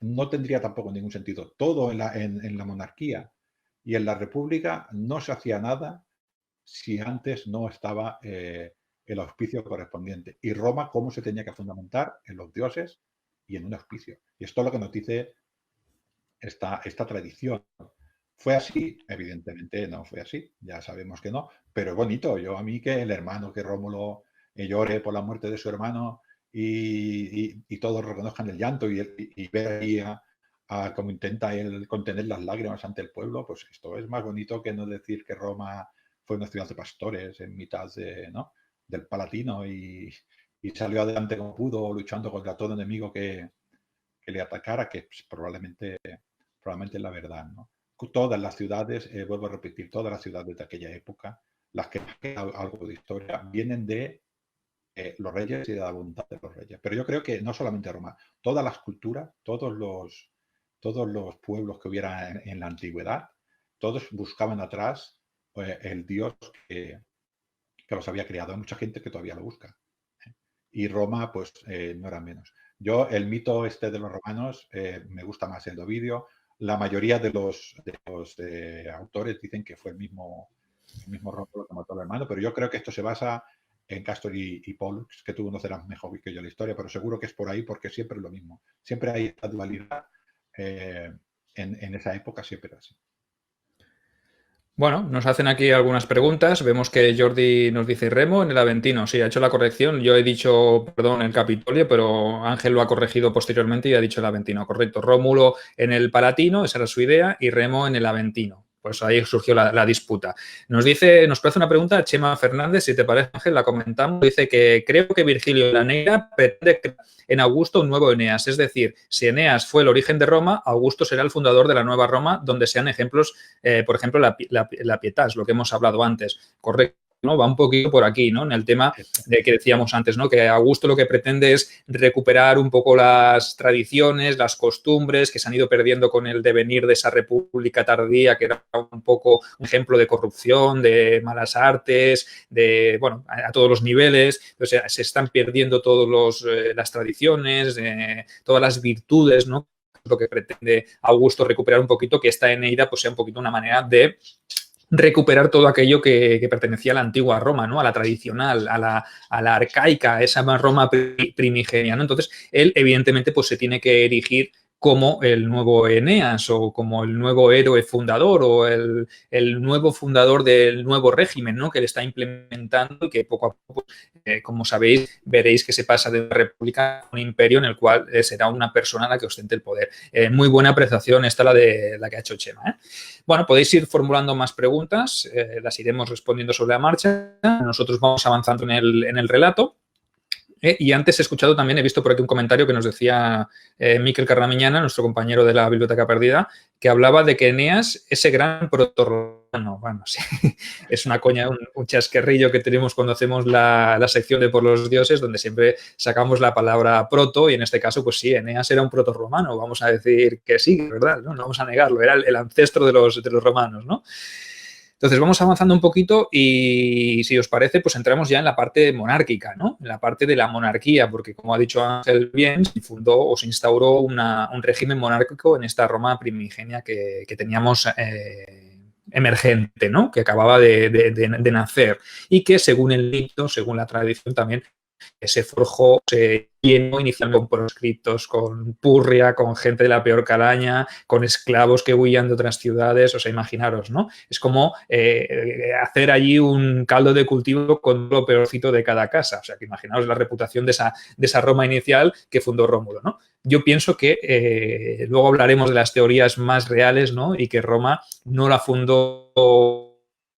no tendría tampoco ningún sentido. Todo en la monarquía y en la república no se hacía nada si antes no estaba el auspicio correspondiente. Y Roma, ¿cómo se tenía que fundamentar? En los dioses y en un auspicio. Y esto es lo que nos dice esta tradición. ¿Fue así? Evidentemente no fue así, ya sabemos que no, pero es bonito. Yo, a mí, que el hermano, que Rómulo llore por la muerte de su hermano y todos reconozcan el llanto y ver ahí a cómo intenta él contener las lágrimas ante el pueblo, pues esto es más bonito que no decir que Roma fue una ciudad de pastores en mitad ¿no? del Palatino y salió adelante como pudo, luchando contra todo enemigo que le atacara, que pues, probablemente es la verdad, ¿no? Todas las ciudades, vuelvo a repetir, todas las ciudades de aquella época, las que algo de historia, vienen de los reyes y de la voluntad de los reyes. Pero yo creo que no solamente Roma, todas las culturas, todos los pueblos que hubiera en la antigüedad, todos buscaban atrás el Dios que los había creado. Hay mucha gente que todavía lo busca. Y Roma, pues, no era menos. Yo, el mito este de los romanos, me gusta más el de Ovidio. La mayoría de los autores dicen que fue el mismo Rómulo que mató al hermano, pero yo creo que esto se basa en Castor y Pollux, que tú conocerás mejor que yo la historia, pero seguro que es por ahí, porque siempre es lo mismo. Siempre hay esta dualidad en esa época, siempre era así. Bueno, nos hacen aquí algunas preguntas. Vemos que Jordi nos dice Remo en el Aventino. Sí, ha hecho la corrección. Yo he dicho, perdón, el Capitolio, pero Ángel lo ha corregido posteriormente y ha dicho el Aventino. Correcto. Rómulo en el Palatino, esa era su idea, y Remo en el Aventino. Pues ahí surgió la disputa. Nos hace una pregunta Chema Fernández, si te parece, Ángel, la comentamos. Dice que creo que Virgilio de la Negra pretende crear en Augusto un nuevo Eneas. Es decir, si Eneas fue el origen de Roma, Augusto será el fundador de la nueva Roma, donde sean ejemplos, por ejemplo, la Pietas, lo que hemos hablado antes. Correcto. ¿No? Va un poquito por aquí, ¿no? En el tema de que decíamos antes, ¿no? Que Augusto lo que pretende es recuperar un poco las tradiciones, las costumbres que se han ido perdiendo con el devenir de esa república tardía, que era un poco un ejemplo de corrupción, de malas artes, de, bueno, a todos los niveles. O sea, se están perdiendo todas las tradiciones, todas las virtudes, ¿no? Lo que pretende Augusto recuperar un poquito, que esta Eneida pues sea un poquito una manera de recuperar todo aquello que pertenecía a la antigua Roma, ¿no? A la tradicional, a la arcaica, a esa Roma primigenia, ¿no? Entonces, él, evidentemente, pues se tiene que erigir como el nuevo Eneas o como el nuevo héroe fundador o el nuevo fundador del nuevo régimen, ¿no? Que le está implementando y que poco a poco, como sabéis, veréis que se pasa de una república a un imperio en el cual será una persona la que ostente el poder. Muy buena apreciación esta la que ha hecho Chema, ¿eh? Bueno, podéis ir formulando más preguntas, las iremos respondiendo sobre la marcha. Nosotros vamos avanzando en el relato. Y antes he escuchado también, he visto por aquí un comentario que nos decía Miquel Carramiñana, nuestro compañero de la Biblioteca Perdida, que hablaba de que Eneas, ese gran protorromano, bueno, sí, es una coña, un chasquerrillo que tenemos cuando hacemos la sección de Por los Dioses, donde siempre sacamos la palabra proto, y en este caso, pues sí, Eneas era un protorromano, vamos a decir que sí, ¿verdad? No vamos a negarlo, era el ancestro de los romanos, ¿no? Entonces vamos avanzando un poquito y si os parece, pues entramos ya en la parte monárquica, ¿no? En la parte de la monarquía, porque como ha dicho Ángel bien, se fundó o se instauró un régimen monárquico en esta Roma primigenia que teníamos emergente, ¿no? Que acababa de nacer y que según el mito, según la tradición también, se forjó, se llenó inicialmente con proscriptos, con purria, con gente de la peor calaña, con esclavos que huían de otras ciudades. O sea, imaginaros, ¿no? Es como hacer allí un caldo de cultivo con lo peorcito de cada casa. O sea, que imaginaos la reputación de esa Roma inicial que fundó Rómulo, ¿no? Yo pienso que luego hablaremos de las teorías más reales, ¿no? Y que Roma no la fundó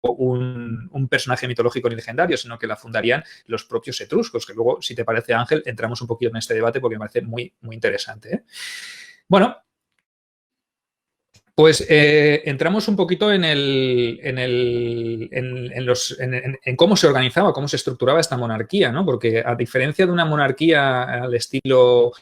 un personaje mitológico ni legendario, sino que la fundarían los propios etruscos, que luego, si te parece, Ángel, entramos un poquito en este debate porque me parece muy, muy interesante. Bueno, pues entramos un poquito en cómo se organizaba, cómo se estructuraba esta monarquía, ¿no? Porque a diferencia de una monarquía al estilo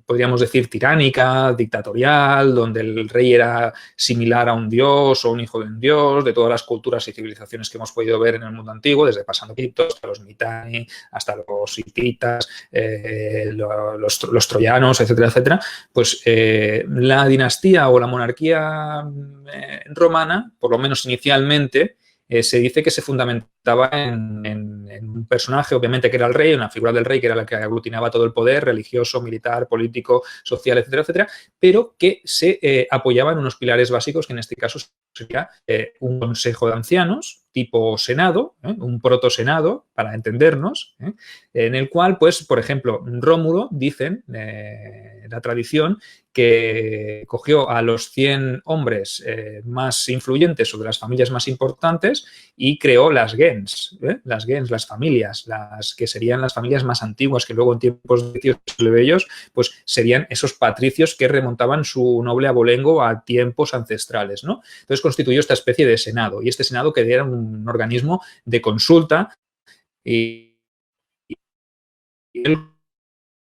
podríamos decir, tiránica, dictatorial, donde el rey era similar a un dios o un hijo de un dios, de todas las culturas y civilizaciones que hemos podido ver en el mundo antiguo, desde pasando Egipto hasta los Mitanni, hasta los hititas, los troyanos, etcétera, etcétera, pues la dinastía o la monarquía romana, por lo menos inicialmente, se dice que se fundamentaba en un personaje, obviamente, que era el rey, una figura del rey que era la que aglutinaba todo el poder religioso, militar, político, social, etcétera, etcétera, pero que se apoyaba en unos pilares básicos que en este caso sería un consejo de ancianos tipo senado, un protosenado, para entendernos, en el cual, pues, por ejemplo, Rómulo, dicen, la tradición, que cogió a los 100 hombres más influyentes o de las familias más importantes y creó las gens, las familias, las que serían las familias más antiguas, que luego en tiempos de tíos plebeyos, pues serían esos patricios que remontaban su noble abolengo a tiempos ancestrales, ¿no? Entonces constituyó esta especie de senado, y este senado que era un organismo de consulta y el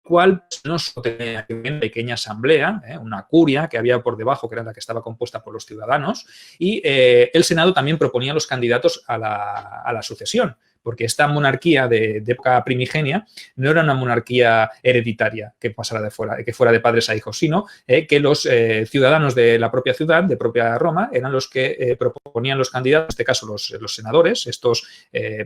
cual no solo tenía una pequeña asamblea, una curia que había por debajo, que era la que estaba compuesta por los ciudadanos, y el Senado también proponía los candidatos a la sucesión, porque esta monarquía de época primigenia no era una monarquía hereditaria que pasara de fuera, que fuera de padres a hijos, sino que los ciudadanos de la propia ciudad, de propia Roma, eran los que proponían los candidatos, en este caso los senadores, estos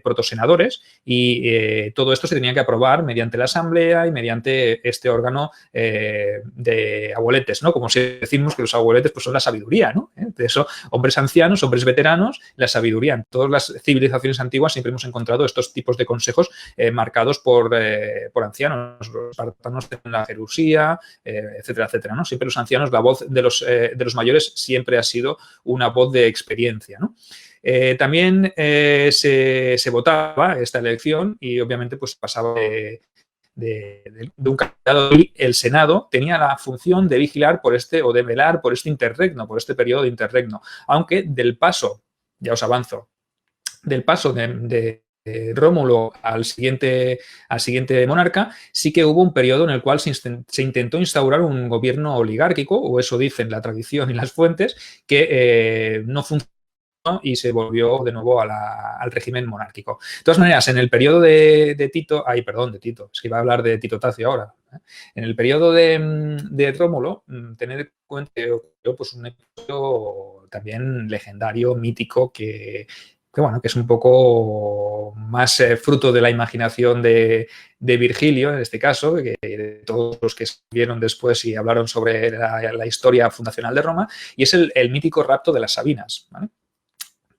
protosenadores, y todo esto se tenía que aprobar mediante la asamblea y mediante este órgano de abueletes, ¿no? Como si decimos que los abueletes pues, son la sabiduría, ¿no? De eso, hombres ancianos, hombres veteranos, la sabiduría. En todas las civilizaciones antiguas siempre hemos encontrado estos tipos de consejos marcados por ancianos. Los espartanos en la Jerusía, etcétera, etcétera, ¿no? Siempre los ancianos, la voz de los mayores siempre ha sido una voz de experiencia, ¿no? También se votaba esta elección y obviamente pues pasaba de un candidato y el Senado tenía la función de vigilar por o de velar por este interregno, por este periodo de interregno, aunque del paso, ya os avanzo, del paso de Rómulo al siguiente monarca, sí que hubo un periodo en el cual se intentó instaurar un gobierno oligárquico, o eso dicen la tradición y las fuentes, que no funcionó y se volvió de nuevo al régimen monárquico. De todas maneras, en el periodo de Tito, de Tito, es que iba a hablar de Tito Tacio ahora, en el periodo de Rómulo, tened en cuenta que ocurrió pues, un episodio también legendario, mítico, que es un poco más fruto de la imaginación de Virgilio, en este caso, que de todos los que escribieron después y hablaron sobre la historia fundacional de Roma, y es el mítico rapto de las Sabinas, ¿vale?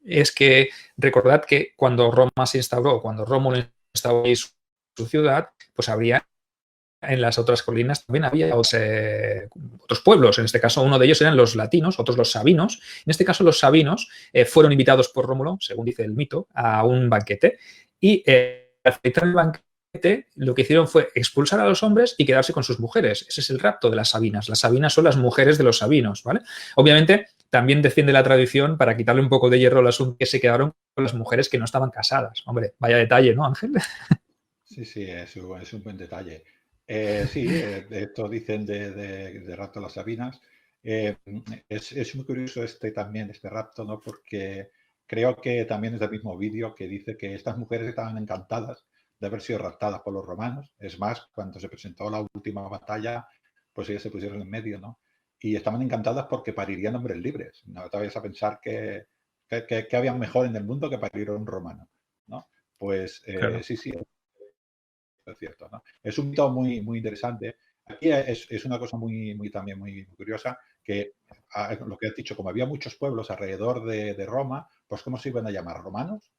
Es que recordad que cuando Roma se instauró, cuando Rómulo instauró su ciudad, pues habría en las otras colinas también había otros pueblos. En este caso, uno de ellos eran los latinos, otros los sabinos. En este caso, los sabinos fueron invitados por Rómulo, según dice el mito, a un banquete. Y al finalizar el banquete, lo que hicieron fue expulsar a los hombres y quedarse con sus mujeres. Ese es el rapto de las sabinas. Las sabinas son las mujeres de los sabinos, ¿vale? Obviamente, también defiende la tradición, para quitarle un poco de hierro al asunto, que se quedaron con las mujeres que no estaban casadas. Hombre, vaya detalle, ¿no, Ángel? Sí, es un buen detalle. Sí, esto dicen de rapto a las Sabinas. Es muy curioso también, este rapto, ¿no? Porque creo que también es del mismo vídeo que dice que estas mujeres estaban encantadas de haber sido raptadas por los romanos. Es más, cuando se presentó la última batalla, pues ellas se pusieron en medio, ¿no? Y estaban encantadas porque parirían hombres libres. No te vayas a pensar que había mejor en el mundo que parir a un romano, ¿no? Pues Claro. sí, sí, es cierto, ¿no? Es un mito muy, muy interesante. Aquí es una cosa también muy curiosa, que lo que has dicho, como había muchos pueblos alrededor de Roma, pues ¿cómo se iban a llamar? ¿Romanos?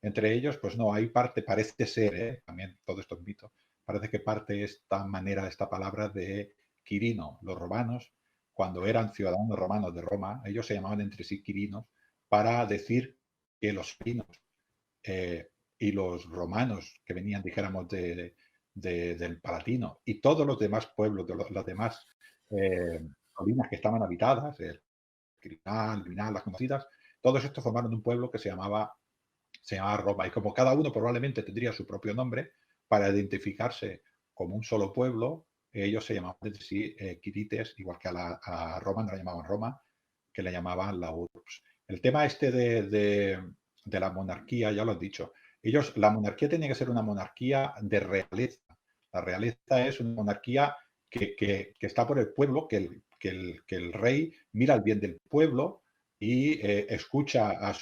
Entre ellos, pues no, hay parte, parece ser, también todo esto es mito, parece que parte esta manera, esta palabra de Quirino. Los romanos, cuando eran ciudadanos romanos de Roma, ellos se llamaban entre sí Quirinos para decir que los quirinos y los romanos que venían, dijéramos, del Palatino y todos los demás pueblos, las demás colinas que estaban habitadas, el Quirinal, Vinal, las conocidas, todos estos formaron un pueblo que se llamaba Roma. Y como cada uno probablemente tendría su propio nombre, para identificarse como un solo pueblo, ellos se llamaban entre sí Quirites, igual que a Roma no la llamaban Roma, que la llamaban la Urbs. El tema este de la monarquía, ya lo has dicho, la monarquía tenía que ser una monarquía de realeza. La realeza es una monarquía que está por el pueblo, que el rey mira el bien del pueblo y escucha a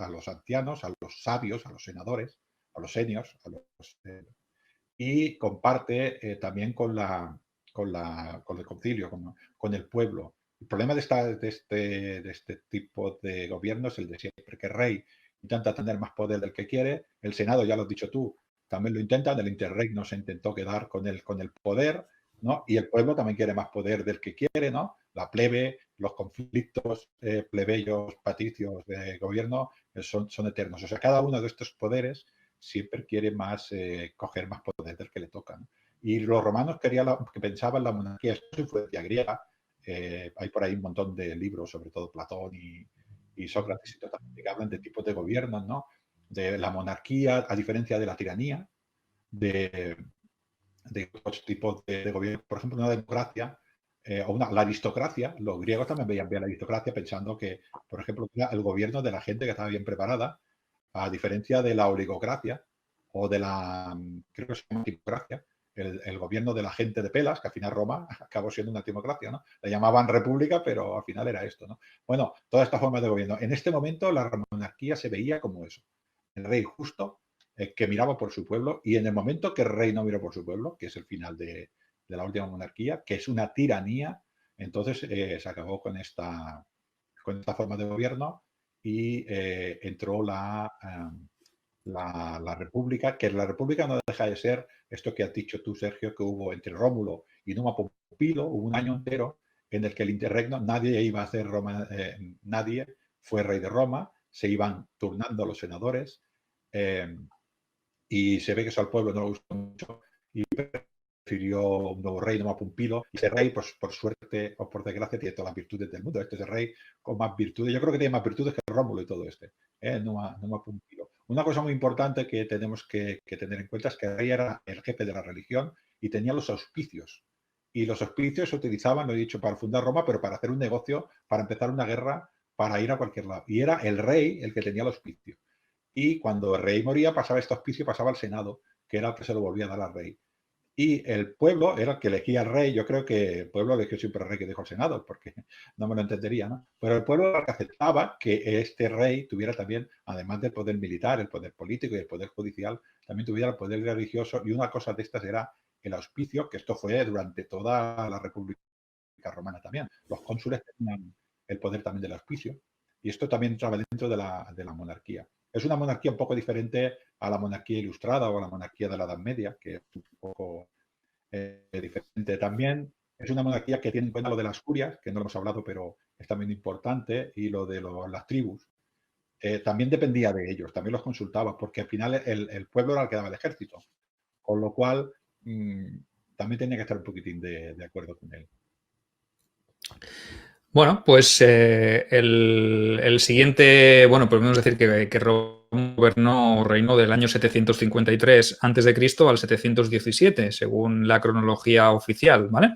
los ancianos, a los sabios, a los senadores, a los seniors, y comparte también con el concilio, con el pueblo. El problema de este tipo de gobierno es el de siempre, que el rey intenta tener más poder del que quiere, el Senado, ya lo has dicho tú, también lo intenta, el interregno se intentó quedar con el poder, ¿no? Y el pueblo también quiere más poder del que quiere, ¿no? La plebe, los conflictos plebeyos, patricios de gobierno son eternos. O sea, cada uno de estos poderes siempre quiere coger más poder del que le toca, ¿no? Y los romanos que pensaban la monarquía, es influencia griega. Hay por ahí un montón de libros, sobre todo Platón y Sócrates, que hablan de tipos de gobiernos, ¿no? De la monarquía, a diferencia de la tiranía, de otros tipos de gobierno. Por ejemplo, una democracia la aristocracia. Los griegos también veían bien la aristocracia pensando que, por ejemplo, era el gobierno de la gente que estaba bien preparada, a diferencia de la oligocracia o de creo que se llama timocracia, el gobierno de la gente de pelas, que al final Roma acabó siendo una timocracia, ¿no? La llamaban república, pero al final era esto, ¿no? Bueno, toda esta forma de gobierno. En este momento la monarquía se veía como eso. El rey justo, que miraba por su pueblo, y en el momento que el rey no miró por su pueblo, que es el final de la última monarquía, que es una tiranía, entonces se acabó con esta forma de gobierno y entró la república, que la república no deja de ser esto que has dicho tú, Sergio, que hubo entre Rómulo y Numa Pompilo, hubo un año entero en el que el interregno, nadie iba a hacer Roma, nadie fue rey de Roma, se iban turnando los senadores, y se ve que eso al pueblo no le gustó mucho y prefirió un nuevo rey, Numa Pompilo, y ese rey, pues por suerte o por desgracia, tiene todas las virtudes del mundo. Este es el rey con más virtudes, yo creo que tiene más virtudes que Rómulo y todo Numa Pompilo. Una cosa muy importante que tenemos que tener en cuenta es que el rey era el jefe de la religión y tenía los auspicios. Y los auspicios se utilizaban, lo he dicho, para fundar Roma, pero para hacer un negocio, para empezar una guerra, para ir a cualquier lado. Y era el rey el que tenía el auspicio. Y cuando el rey moría, pasaba este auspicio, pasaba al Senado, que era el que se lo volvía a dar al rey. Y el pueblo era el que elegía al rey. Yo creo que el pueblo eligió siempre al rey que dejó el Senado, porque no me lo entendería, ¿no? Pero el pueblo era el que aceptaba que este rey tuviera también, además del poder militar, el poder político y el poder judicial, también tuviera el poder religioso. Y una cosa de estas era el auspicio, que esto fue durante toda la República Romana también. Los cónsules tenían el poder también del auspicio. Y esto también entraba dentro de la monarquía. Es una monarquía un poco diferente a la monarquía ilustrada o a la monarquía de la Edad Media, que es un poco diferente también. Es una monarquía que tiene en cuenta lo de las curias, que no lo hemos hablado, pero es también importante, y lo de las tribus. También dependía de ellos, también los consultaba, porque al final el pueblo era el que daba el ejército, con lo cual también tenía que estar un poquitín de acuerdo con él. Bueno, pues el siguiente, bueno, podemos decir que reinó del año 753 a.C. al 717, según la cronología oficial, ¿vale?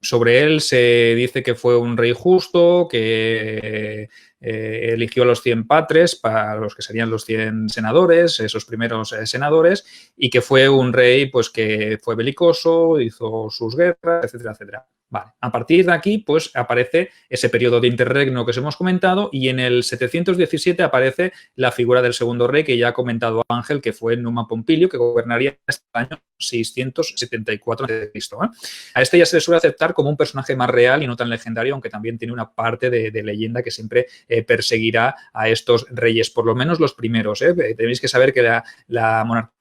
Sobre él se dice que fue un rey justo, que eligió a los 100 patres, para los que serían los 100 senadores, esos primeros senadores, y que fue un rey pues, que fue belicoso, hizo sus guerras, etcétera, etcétera. Vale. A partir de aquí, pues aparece ese periodo de interregno que os hemos comentado, y en el 717 aparece la figura del segundo rey que ya ha comentado Ángel, que fue Numa Pompilio, que gobernaría hasta el año 674 a.C. A este ya se le suele aceptar como un personaje más real y no tan legendario, aunque también tiene una parte de leyenda que siempre perseguirá a estos reyes, por lo menos los primeros. Tenéis que saber que la monarquía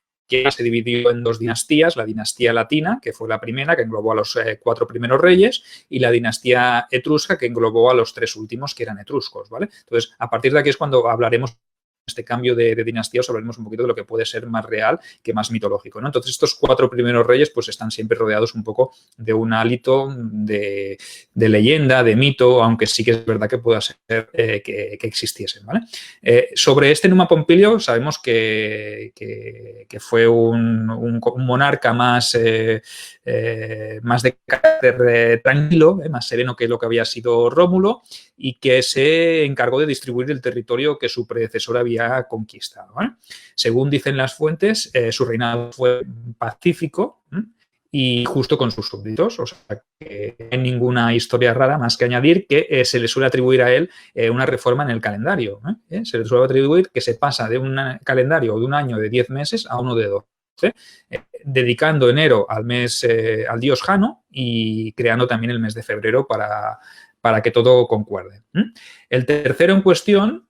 se dividió en dos dinastías, la dinastía latina, que fue la primera, que englobó a los 4 primeros reyes, y la dinastía etrusca, que englobó a los 3 últimos, que eran etruscos, ¿vale? Entonces, a partir de aquí es cuando hablaremos este cambio de dinastía, os hablaremos un poquito de lo que puede ser más real que más mitológico, ¿no? Entonces, estos 4 primeros reyes pues están siempre rodeados un poco de un hálito de leyenda, de mito, aunque sí que es verdad que pueda ser que existiesen, ¿vale? Sobre este Numa Pompilio sabemos que fue un monarca más de carácter tranquilo, más sereno que lo que había sido Rómulo, y que se encargó de distribuir el territorio que su predecesor había conquistado, ¿vale? Según dicen las fuentes, su reinado fue pacífico y justo con sus súbditos, o sea que no hay ninguna historia rara más que añadir que se le suele atribuir a él una reforma en el calendario. Se le suele atribuir que se pasa de un calendario de un año de 10 meses a uno de 12, dedicando enero al mes, al dios Jano, y creando también el mes de febrero para que todo concuerde. El tercero en cuestión,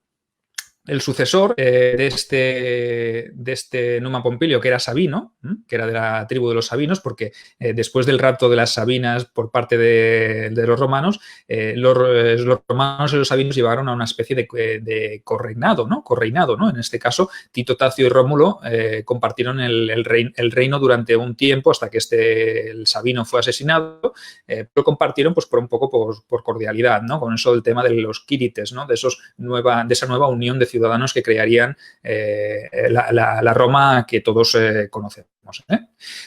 el sucesor de este Numa Pompilio, que era Sabino, que era de la tribu de los Sabinos, porque después del rapto de las Sabinas por parte de los romanos, los romanos y los sabinos llevaron a una especie de correinado, ¿no? En este caso, Tito, Tacio y Rómulo compartieron el reino durante un tiempo hasta que el Sabino fue asesinado, pero compartieron pues, por un poco por cordialidad, ¿no? Con eso del tema de los quirites, ¿no? De esa nueva unión de ciudadanos que crearían la Roma que todos conocemos.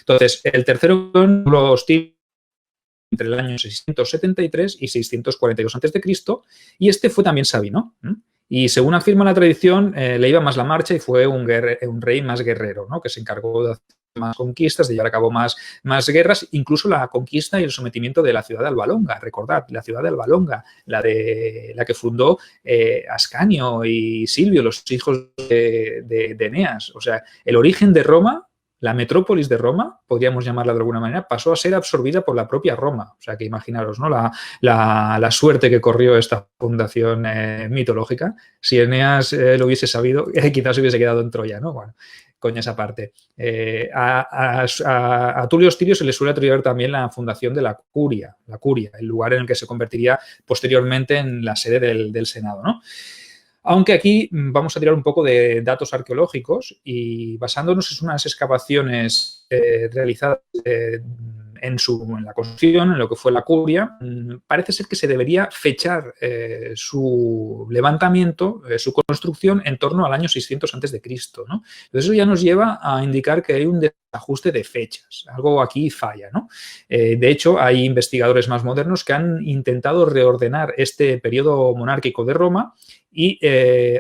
Entonces, el tercero los entre el año 673 y 642 a.C., y este fue también Sabino. Y según afirma la tradición, le iba más la marcha y fue un rey más guerrero, ¿no? Que se encargó de hacer más conquistas, de llevar a cabo más guerras, incluso la conquista y el sometimiento de la ciudad de Albalonga. Recordad, la ciudad de Albalonga, la que fundó Ascanio y Silvio, los hijos de Eneas. O sea, el origen de Roma, la metrópolis de Roma, podríamos llamarla de alguna manera, pasó a ser absorbida por la propia Roma. O sea, que imaginaros, ¿no? La suerte que corrió esta fundación mitológica. Si Eneas lo hubiese sabido, quizás hubiese quedado en Troya, ¿no? Bueno, coña esa parte. A Tulio Hostirio se le suele atribuir también la fundación de la Curia, el lugar en el que se convertiría posteriormente en la sede del Senado, ¿no? Aunque aquí vamos a tirar un poco de datos arqueológicos y basándonos en unas excavaciones realizadas en la construcción, en lo que fue la curia, parece ser que se debería fechar su levantamiento, su construcción, en torno al año 600 a.C., ¿no? Entonces eso ya nos lleva a indicar que hay un desajuste de fechas. Algo aquí falla, ¿no? De hecho, hay investigadores más modernos que han intentado reordenar este periodo monárquico de Roma y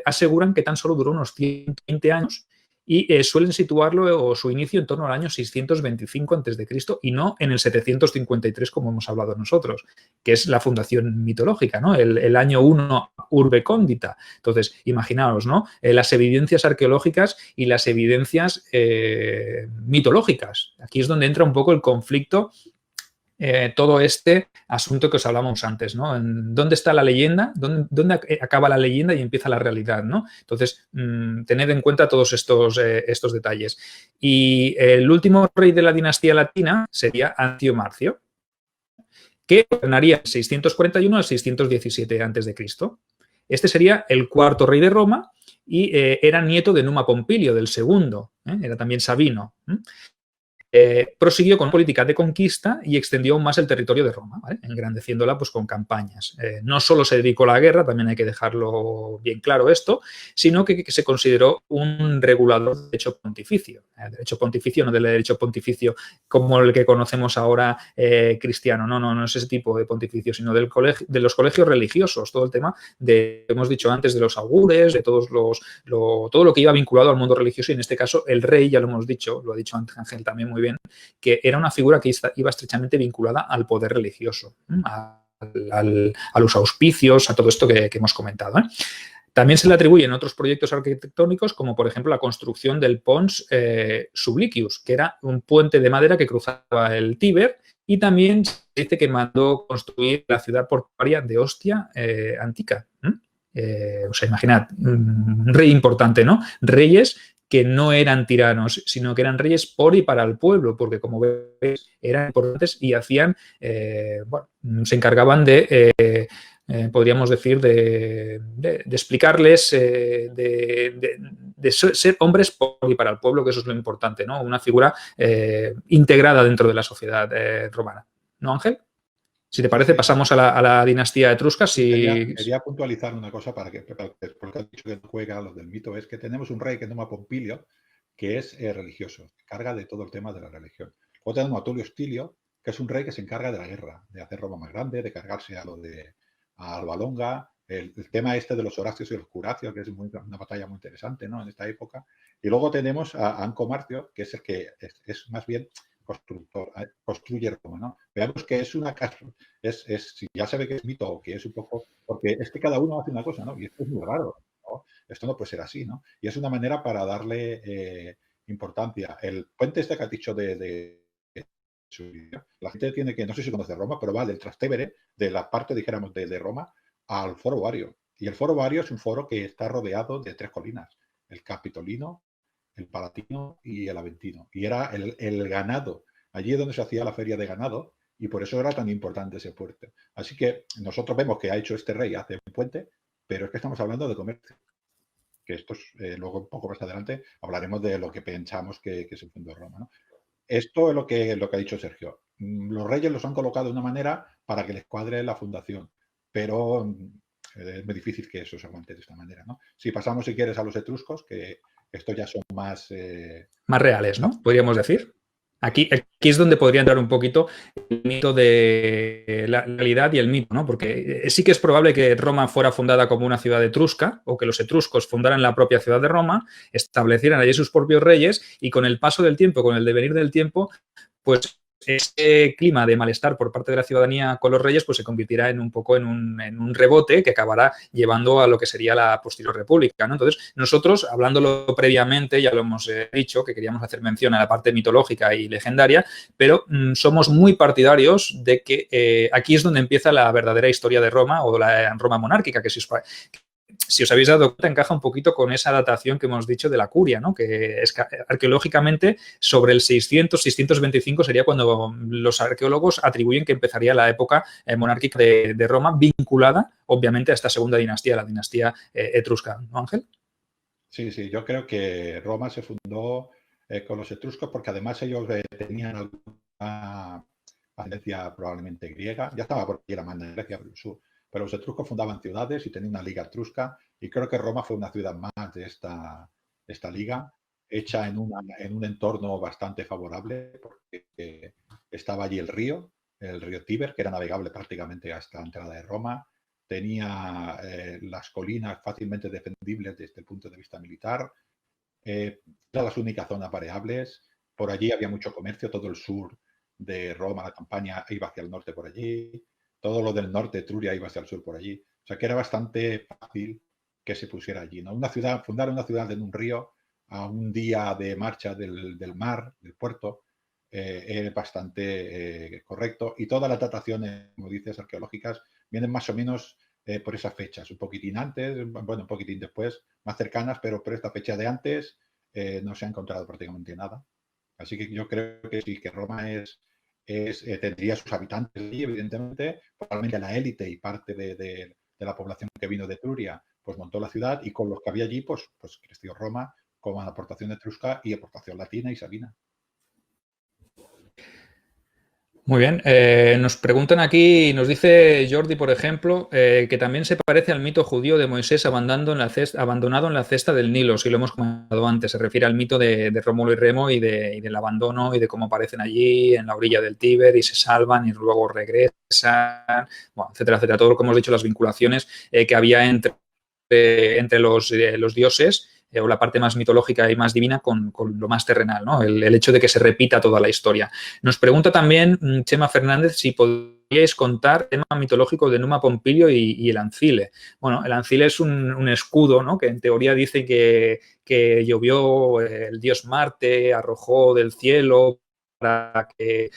aseguran que tan solo duró unos 120 años y suelen situarlo o su inicio en torno al año 625 a.C. y no en el 753 como hemos hablado nosotros, que es la fundación mitológica, ¿no? El año 1 Urbe Condita. Entonces, imaginaos, ¿no? Las evidencias arqueológicas y las evidencias mitológicas. Aquí es donde entra un poco el conflicto. Todo este asunto que os hablamos antes, ¿no? ¿Dónde está la leyenda? ¿Dónde acaba la leyenda y empieza la realidad, ¿no? Entonces, tened en cuenta todos estos detalles. Y el último rey de la dinastía latina sería Antio Marcio, que gobernaría de 641 a 617 a.C. Este sería el cuarto rey de Roma y era nieto de Numa Pompilio, del segundo, era también Sabino. prosiguió con política de conquista y extendió aún más el territorio de Roma, ¿vale? Engrandeciéndola pues, con campañas. No solo se dedicó a la guerra, también hay que dejarlo bien claro esto, sino que se consideró un regulador del derecho pontificio. El derecho pontificio, no del derecho pontificio como el que conocemos ahora cristiano, no es ese tipo de pontificio, sino de los colegios religiosos, todo el tema hemos dicho antes, de los augures, de todo lo que iba vinculado al mundo religioso, y en este caso el rey, ya lo hemos dicho, lo ha dicho Ángel también muy bien, que era una figura que iba estrechamente vinculada al poder religioso, a los auspicios, a todo esto que hemos comentado. También se le atribuyen otros proyectos arquitectónicos, como por ejemplo la construcción del Pons Sublicius, que era un puente de madera que cruzaba el Tíber, y también se dice que mandó construir la ciudad portuaria de Ostia Antica. O sea, imaginad, un rey importante, ¿no? Reyes que no eran tiranos, sino que eran reyes por y para el pueblo, porque como veis eran importantes y hacían, bueno, se encargaban de, podríamos decir, de explicarles, de ser hombres por y para el pueblo, que eso es lo importante, ¿no? Una figura integrada dentro de la sociedad romana. ¿No, Ángel? Si te parece, pasamos a la dinastía etrusca. Quería puntualizar una cosa porque has dicho que no juega a los del mito, es que tenemos un rey que se llama Pompilio, que es religioso, se encarga de todo el tema de la religión. Luego tenemos a Tulio Hostilio, que es un rey que se encarga de la guerra, de hacer Roma más grande, de cargarse a Alba Longa, el tema este de los Horacios y los Curacios, que es una batalla muy interesante, ¿no? En esta época. Y luego tenemos a Anco Marcio, que es el que es más bien constructor, construye Roma, ¿no? Veamos que es una casa, si ya sabe que es mito o que es un poco, porque es que cada uno hace una cosa, ¿no? Y esto es muy raro, ¿no? Esto no puede ser así, ¿no? Y es una manera para darle importancia. El puente este que has dicho la gente tiene que, no sé si conoce Roma, pero va del Trastevere, de la parte, dijéramos, de Roma, al Foro Vario. Y el Foro Vario es un foro que está rodeado de 3 colinas, el Capitolino, el Palatino y el Aventino. Y era el ganado. Allí es donde se hacía la feria de ganado y por eso era tan importante ese puerto. Así que nosotros vemos que ha hecho este rey, hace un puente, pero es que estamos hablando de comercio. Que esto es, luego un poco más adelante hablaremos de lo que pensamos que se fundó Roma, ¿no? Esto es lo que ha dicho Sergio. Los reyes los han colocado de una manera para que les cuadre la fundación, pero es muy difícil que eso se aguante de esta manera, ¿no? Si pasamos, si quieres, a los etruscos, que estos ya son más... más reales, ¿no? Podríamos decir. Aquí es donde podría entrar un poquito el mito de la realidad y el mito, ¿no? Porque sí que es probable que Roma fuera fundada como una ciudad etrusca o que los etruscos fundaran la propia ciudad de Roma, establecieran allí sus propios reyes y con el paso del tiempo, con el devenir del tiempo, pues ese clima de malestar por parte de la ciudadanía con los reyes pues se convertirá en un poco en un rebote que acabará llevando a lo que sería la posterior república, ¿no? Entonces, nosotros, hablándolo previamente, ya lo hemos dicho, que queríamos hacer mención a la parte mitológica y legendaria, pero somos muy partidarios de que aquí es donde empieza la verdadera historia de Roma o la Roma monárquica, que si os habéis dado cuenta, encaja un poquito con esa datación que hemos dicho de la curia, ¿no? Que es arqueológicamente sobre el 600, 625 sería cuando los arqueólogos atribuyen que empezaría la época monárquica de Roma, vinculada, obviamente, a esta segunda dinastía, la dinastía etrusca, ¿no, Ángel? Sí, yo creo que Roma se fundó con los etruscos porque además ellos tenían alguna ascendencia probablemente griega. Ya estaba por aquí la manda de Grecia, por el sur. Pero los etruscos fundaban ciudades y tenían una liga etrusca y creo que Roma fue una ciudad más de esta liga, hecha en un entorno bastante favorable porque estaba allí el río Tíber, que era navegable prácticamente hasta la entrada de Roma, tenía las colinas fácilmente defendibles desde el punto de vista militar, eran las únicas zonas variables, por allí había mucho comercio, todo el sur de Roma, la campaña iba hacia el norte por allí, todo lo del norte, Etruria, iba hacia el sur por allí. O sea que era bastante fácil que se pusiera allí, ¿no? Fundar una ciudad en un río a un día de marcha del mar, del puerto, es bastante correcto. Y todas las dataciones, como dices, arqueológicas, vienen más o menos por esas fechas, un poquitín antes, bueno, un poquitín después, más cercanas, pero por esta fecha de antes no se ha encontrado prácticamente nada. Así que yo creo que sí, que Roma tendría sus habitantes allí, evidentemente, probablemente la élite y parte de la población que vino de Etruria, pues montó la ciudad y con los que había allí, pues creció Roma con aportación etrusca y aportación latina y sabina. Muy bien. Nos preguntan aquí, nos dice Jordi, por ejemplo, que también se parece al mito judío de Moisés abandonado en la cesta del Nilo, si lo hemos comentado antes. Se refiere al mito de Rómulo y Remo y del abandono y de cómo aparecen allí en la orilla del Tíber y se salvan y luego regresan, bueno, etcétera, etcétera. Todo lo que hemos dicho, las vinculaciones que había entre los dioses o la parte más mitológica y más divina con lo más terrenal, ¿no? El hecho de que se repita toda la historia. Nos pregunta también Chema Fernández si podríais contar el tema mitológico de Numa Pompilio y el Ancile. Bueno, el Ancile es un escudo, ¿no? Que en teoría dice que llovió el dios Marte, arrojó del cielo para que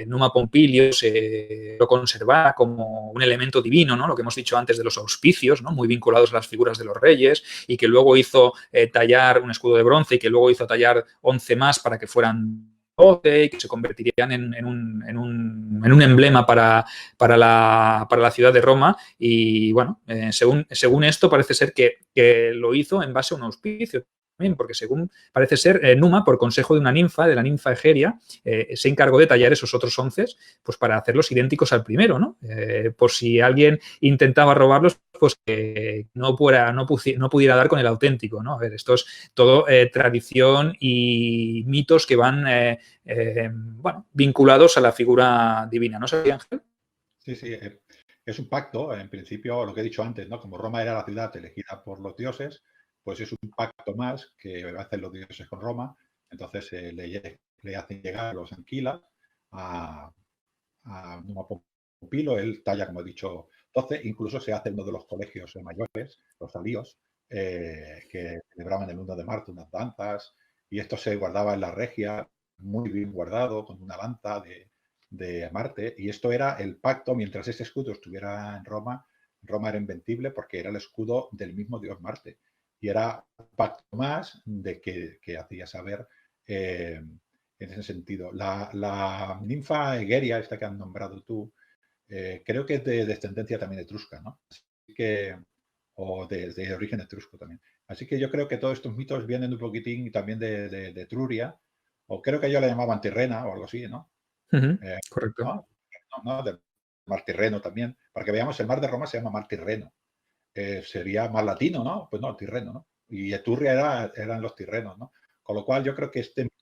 Numa Pompilio se lo conservara como un elemento divino, ¿no? Lo que hemos dicho antes de los auspicios, ¿no? Muy vinculados a las figuras de los reyes, y que luego hizo tallar un escudo de bronce y que luego hizo tallar 11 más para que fueran 12 y que se convertirían en un emblema para la ciudad de Roma. Y bueno, según esto parece ser que lo hizo en base a un auspicio también, porque según parece ser, Numa, por consejo de una ninfa, de la ninfa Egeria, se encargó de tallar esos otros 11 pues para hacerlos idénticos al primero, ¿no? Por si alguien intentaba robarlos, pues que no pudiera dar con el auténtico, ¿no? A ver, esto es todo tradición y mitos que van bueno, vinculados a la figura divina, ¿no sabía, Ángel? Sí, sí, es un pacto, en principio, lo que he dicho antes, ¿no? Como Roma era la ciudad elegida por los dioses, pues es un pacto más que hacen los dioses con Roma. Entonces le hacen llegar los Anquilas a Numa Pompilo, él talla, como he dicho, 12, incluso se hace uno de los colegios mayores, los alíos, que celebraban el 1 de marzo unas danzas, y esto se guardaba en la regia, muy bien guardado, con una lanza de Marte, y esto era el pacto, mientras ese escudo estuviera en Roma, Roma era invencible porque era el escudo del mismo dios Marte, y era un pacto más de que hacía saber en ese sentido. La ninfa Egeria, esta que han nombrado tú, creo que es de descendencia también etrusca, ¿no? Así que, o de origen etrusco también. Así que yo creo que todos estos mitos vienen un poquitín también de Etruria, o creo que ellos la llamaban Tirrena o algo así, ¿no? Correcto. ¿No? ¿No? Del mar Tirreno también. Para que veamos, el mar de Roma se llama mar Tirreno. Sería más latino, ¿no? Pues no, Tirreno, ¿no? Y Etruria eran los tirrenos, ¿no? Con lo cual yo creo que este mito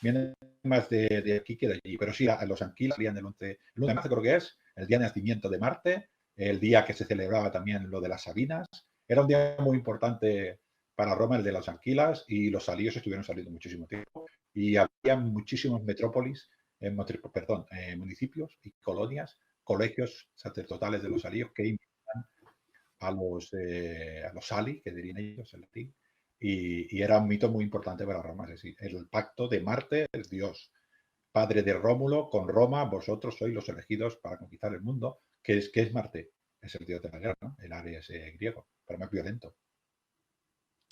viene más de aquí que de allí. Pero sí, a los Anquilas salían el 11 de marzo, creo que es, el día de nacimiento de Marte, el día que se celebraba también lo de las Sabinas. Era un día muy importante para Roma, el de las Anquilas, y los salíos estuvieron saliendo muchísimo tiempo. Y había muchísimos metrópolis, municipios y colonias, colegios sacerdotales de los salíos que invitan a los Sali, que dirían ellos en latín, y era un mito muy importante para Roma, es decir, el pacto de Marte, el dios, padre de Rómulo, con Roma, vosotros sois los elegidos para conquistar el mundo. ¿Qué es Marte? Es el dios de la guerra, ¿no? El Ares griego, pero más violento.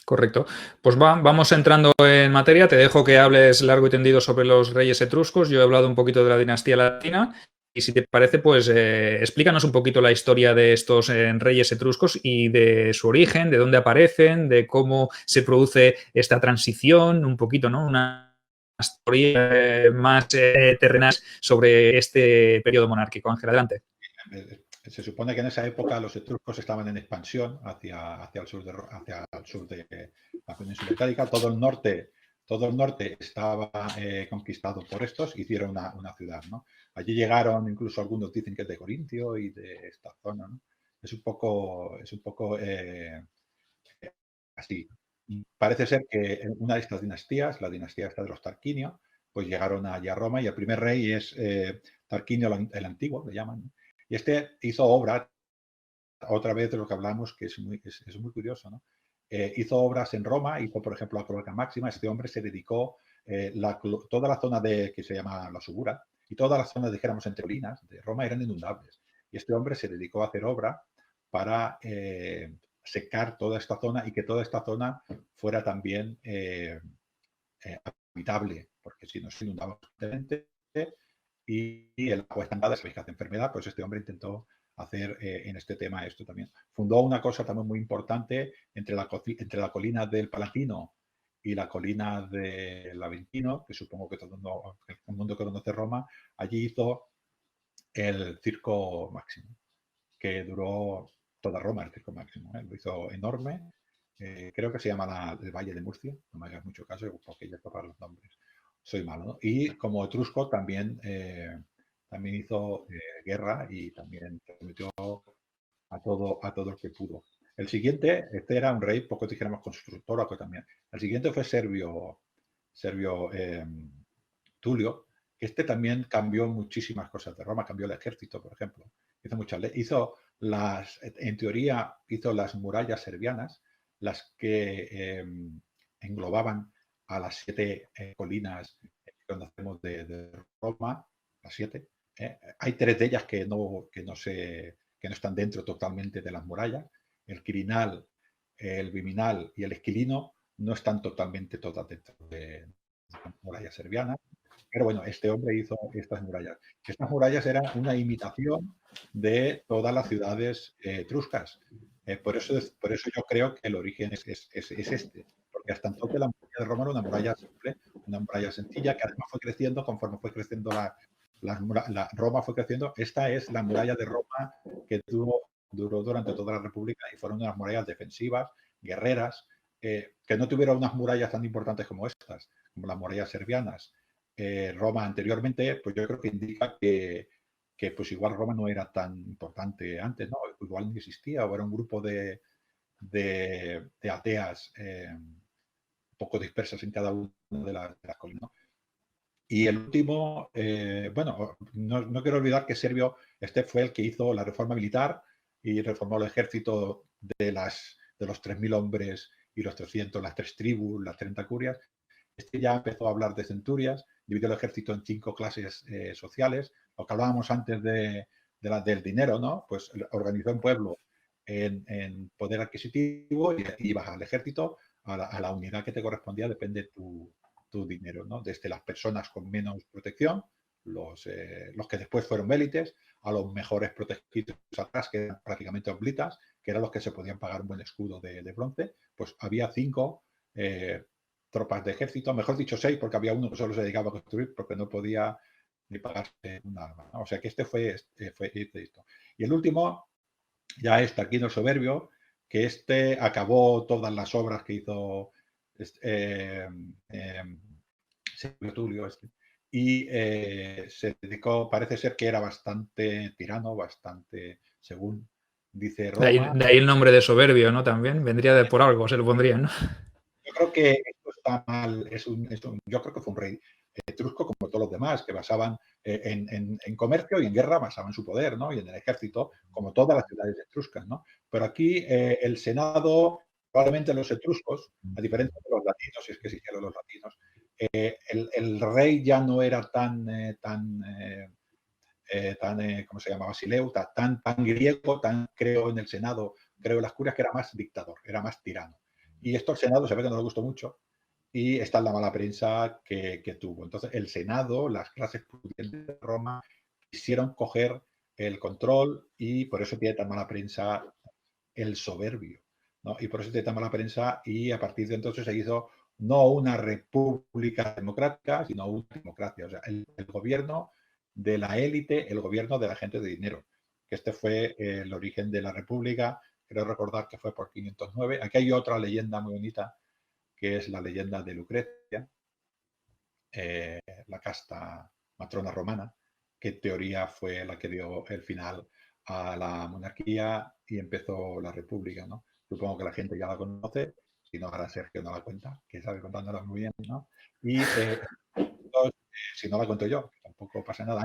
Correcto. Pues vamos entrando en materia. Te dejo que hables largo y tendido sobre los reyes etruscos. Yo he hablado un poquito de la dinastía latina. Y si te parece, pues explícanos un poquito la historia de estos reyes etruscos y de su origen, de dónde aparecen, de cómo se produce esta transición, un poquito, ¿no? Una historia más terrenal sobre este periodo monárquico. Ángel, adelante. Se supone que en esa época los etruscos estaban en expansión hacia el sur de la península itálica. Todo el norte estaba conquistado por estos, hicieron una ciudad, ¿no? Allí llegaron, incluso algunos dicen que es de Corintio y de esta zona, ¿no? Es un poco así. Parece ser que en una de estas dinastías, la dinastía esta de los Tarquinio, pues llegaron allá a Roma y el primer rey es Tarquinio el Antiguo, le llaman, ¿no? Y este hizo obra, otra vez de lo que hablamos, que es muy curioso, ¿no? Hizo obras en Roma, hizo, por ejemplo, la Cloaca Máxima. Este hombre se dedicó toda la zona que se llama la Subura y todas las zonas, dijéramos, enteolinas de Roma eran inundables. Y este hombre se dedicó a hacer obra para secar toda esta zona y que toda esta zona fuera también habitable, porque si no se inundaba constantemente y el agua estancada, sabéis que hace enfermedad, pues este hombre intentó hacer en este tema esto también. Fundó una cosa también muy importante entre la colina del Palatino y la colina del Aventino, que supongo que todo el mundo que conoce Roma, allí hizo el Circo Máximo, que duró toda Roma, el Circo Máximo. Lo hizo enorme. Creo que se llama el Valle de Murcia, no me hagas mucho caso, porque ya tocar los nombres. Soy malo, ¿no? Y como etrusco también, también hizo guerra y también metió a todo el que pudo. El siguiente, este era un rey, poco dijéramos constructor, que también. El siguiente fue Servio Tulio, que este también cambió muchísimas cosas de Roma, cambió el ejército, por ejemplo. Hizo muchas en teoría, hizo las murallas servianas, las que englobaban a las 7 colinas que conocemos de Roma, las 7. Hay 3 de ellas que no están dentro totalmente de las murallas. El Quirinal, el Viminal y el Esquilino no están totalmente todas dentro de las murallas servianas. Pero bueno, este hombre hizo estas murallas. Estas murallas eran una imitación de todas las ciudades etruscas. Por eso yo creo que el origen es este. Porque hasta entonces la muralla de Roma era una muralla simple, una muralla sencilla, que además fue creciendo conforme fue creciendo Roma fue creciendo. Esta es la muralla de Roma que duró durante toda la República y fueron unas murallas defensivas, guerreras, que no tuvieron unas murallas tan importantes como estas, como las murallas servianas. Roma anteriormente, pues yo creo que indica que pues igual Roma no era tan importante antes, ¿no? Igual ni existía, o era un grupo de aldeas un poco dispersas en cada una de las colinas, ¿no? Y el último, bueno, no quiero olvidar que Servio, este fue el que hizo la reforma militar y reformó el ejército de los 3.000 hombres y los 300, las 3 tribus, las 30 curias. Este ya empezó a hablar de centurias, dividió el ejército en 5 clases sociales. Lo que hablábamos antes del dinero, ¿no? Pues organizó un pueblo en poder adquisitivo y ibas al ejército, a la unidad que te correspondía, depende tu dinero, ¿no? Desde las personas con menos protección, los que después fueron élites, a los mejores protegidos atrás, que eran prácticamente oblitas, que eran los que se podían pagar un buen escudo de bronce. Pues había 5 tropas de ejército, mejor dicho 6, porque había uno que solo se dedicaba a construir porque no podía ni pagarse un arma, ¿no? O sea que este fue esto. Y el último ya es Tarquinio el Soberbio, que este acabó todas las obras que hizo Servio Tulio y se dedicó, parece ser que era bastante tirano, bastante, según dice Roma. De ahí el nombre de soberbio, ¿no? También vendría de por algo, se lo pondrían, ¿no? Yo creo que esto está mal, yo creo que fue un rey etrusco como todos los demás, que basaban en comercio y en guerra, basaban su poder, ¿no? Y en el ejército, como todas las ciudades etruscas, ¿no? Pero aquí el Senado, probablemente los etruscos, a diferencia de los latinos, si es que existieron los latinos, el rey ya no era tan ¿cómo se llama? Basileu, tan griego, creo en el Senado, creo en las curias, que era más dictador, era más tirano. Y esto al Senado se ve que no le gustó mucho y esta es la mala prensa que tuvo. Entonces el Senado, las clases pudientes de Roma, quisieron coger el control y por eso tiene tan mala prensa el soberbio, ¿no? Y por eso tiene tan mala prensa y a partir de entonces se hizo no una república democrática, sino una democracia. O sea, el gobierno de la élite, el gobierno de la gente de dinero. Que este fue el origen de la república. Creo recordar que fue por 509. Aquí hay otra leyenda muy bonita, que es la leyenda de Lucrecia, la casta matrona romana, que en teoría fue la que dio el final a la monarquía y empezó la república, ¿no? Supongo que la gente ya la conoce, si no, ahora Sergio no la cuenta, que sabe contándola muy bien, ¿no? Y si no la cuento yo, tampoco pasa nada.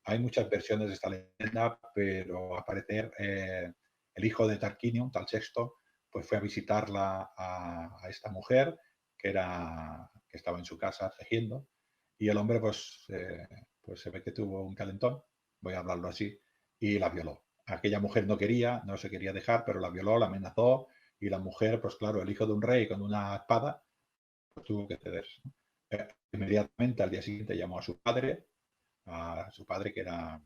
Hay muchas versiones de esta leyenda, pero al parecer el hijo de Tarquinio, tal Sexto, pues fue a visitarla a esta mujer que estaba en su casa tejiendo, y el hombre pues se ve que tuvo un calentón, voy a hablarlo así, y la violó. Aquella mujer no se quería dejar, pero la violó, la amenazó, y la mujer, pues claro, el hijo de un rey con una espada, pues tuvo que cederse, ¿no? Inmediatamente al día siguiente llamó a su padre que era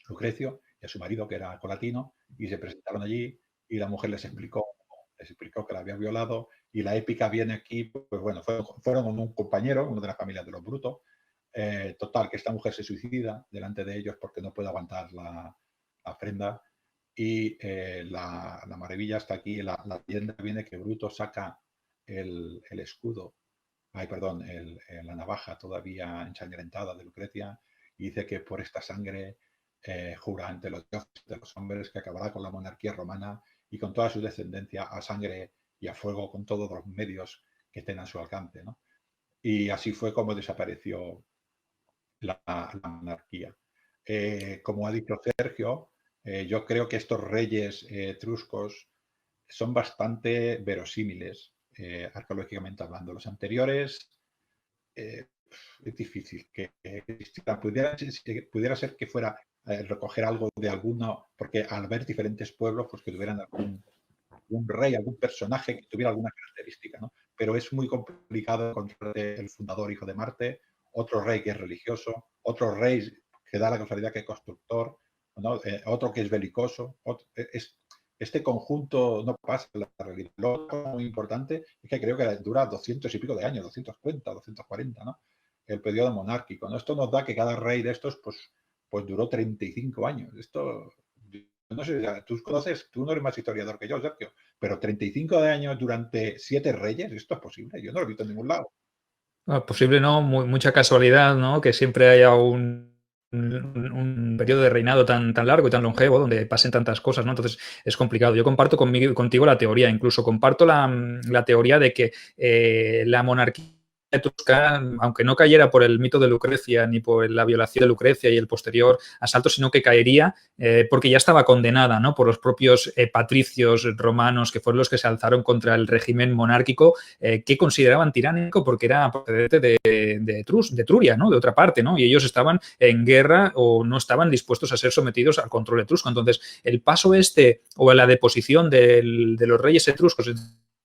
Lucrecio, y a su marido, que era Colatino, y se presentaron allí y la mujer les explicó les explicó que la había violado, y la épica viene aquí, pues bueno, fueron con un compañero, uno de las familias de los brutos, total, que esta mujer se suicida delante de ellos porque no puede aguantar la ofrenda, y la maravilla está aquí, la leyenda viene que Bruto saca el escudo, perdón, la navaja todavía ensangrentada de Lucrecia, y dice que por esta sangre jura ante los dioses de los hombres que acabará con la monarquía romana y con toda su descendencia a sangre y a fuego con todos los medios que estén a su alcance, ¿no? Y así fue como desapareció la monarquía. Como ha dicho Sergio, yo creo que estos reyes etruscos son bastante verosímiles, arqueológicamente hablando. Los anteriores es difícil que existieran. Pudiera ser que fuera recoger algo de alguno, porque al ver diferentes pueblos, pues que tuvieran algún rey, algún personaje que tuviera alguna característica, ¿no? Pero es muy complicado encontrar el fundador hijo de Marte, otro rey que es religioso, otro rey que da la casualidad que es constructor, ¿no? Otro que es belicoso. Este conjunto no pasa en la realidad. Lo otro muy importante es que creo que dura 200 y pico de años, 230, 240, ¿no? El periodo monárquico, ¿no? Esto nos da que cada rey de estos, pues duró 35 años. Esto, no sé, tú conoces, tú no eres más historiador que yo, Sergio, pero 35 años durante 7 reyes, ¿esto es posible? Yo no lo he visto en ningún lado. Posible no, mucha casualidad, ¿no? Que siempre haya un periodo de reinado tan largo y tan longevo donde pasen tantas cosas, ¿no? Entonces es complicado. Yo comparto contigo la teoría, incluso comparto la teoría de que la monarquía etrusca, aunque no cayera por el mito de Lucrecia ni por la violación de Lucrecia y el posterior asalto, sino que caería porque ya estaba condenada, ¿no? Por los propios patricios romanos que fueron los que se alzaron contra el régimen monárquico que consideraban tiránico porque era procedente de Etruria, ¿no? De otra parte, ¿no? Y ellos estaban en guerra o no estaban dispuestos a ser sometidos al control etrusco. Entonces, el paso o la deposición de los reyes etruscos,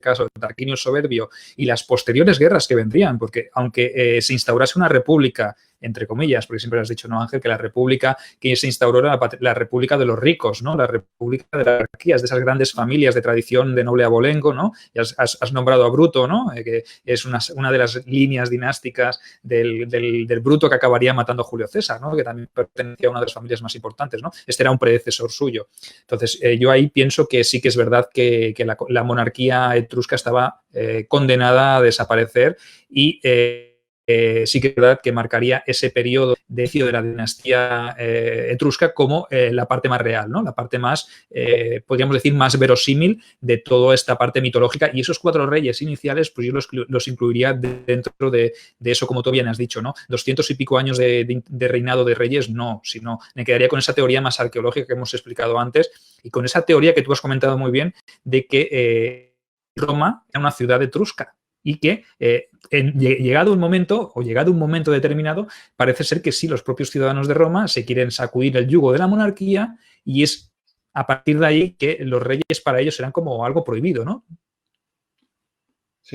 caso de Tarquinio Soberbio, y las posteriores guerras que vendrían, porque aunque se instaurase una república, entre comillas, porque siempre has dicho, ¿no, Ángel? Que la república que se instauró era la república de los ricos, ¿no? La república de las monarquías, de esas grandes familias de tradición de noble abolengo, ¿no? Y has nombrado a Bruto, ¿no? Que es una de las líneas dinásticas del Bruto que acabaría matando a Julio César, ¿no? Que también pertenecía a una de las familias más importantes, ¿no? Este era un predecesor suyo. Entonces, yo ahí pienso que sí que es verdad que la monarquía etrusca estaba condenada a desaparecer y sí que es verdad que marcaría ese periodo de la dinastía etrusca como la parte más real, ¿no? La parte más, podríamos decir, más verosímil de toda esta parte mitológica. Y esos 4 reyes iniciales, pues yo los incluiría dentro de eso, como tú bien has dicho, ¿no? 200 y pico años de reinado de reyes, no, sino me quedaría con esa teoría más arqueológica que hemos explicado antes y con esa teoría que tú has comentado muy bien de que Roma era una ciudad etrusca y que llegado un momento determinado, parece ser que sí, los propios ciudadanos de Roma se quieren sacudir el yugo de la monarquía y es a partir de ahí que los reyes para ellos serán como algo prohibido, ¿no? Sí.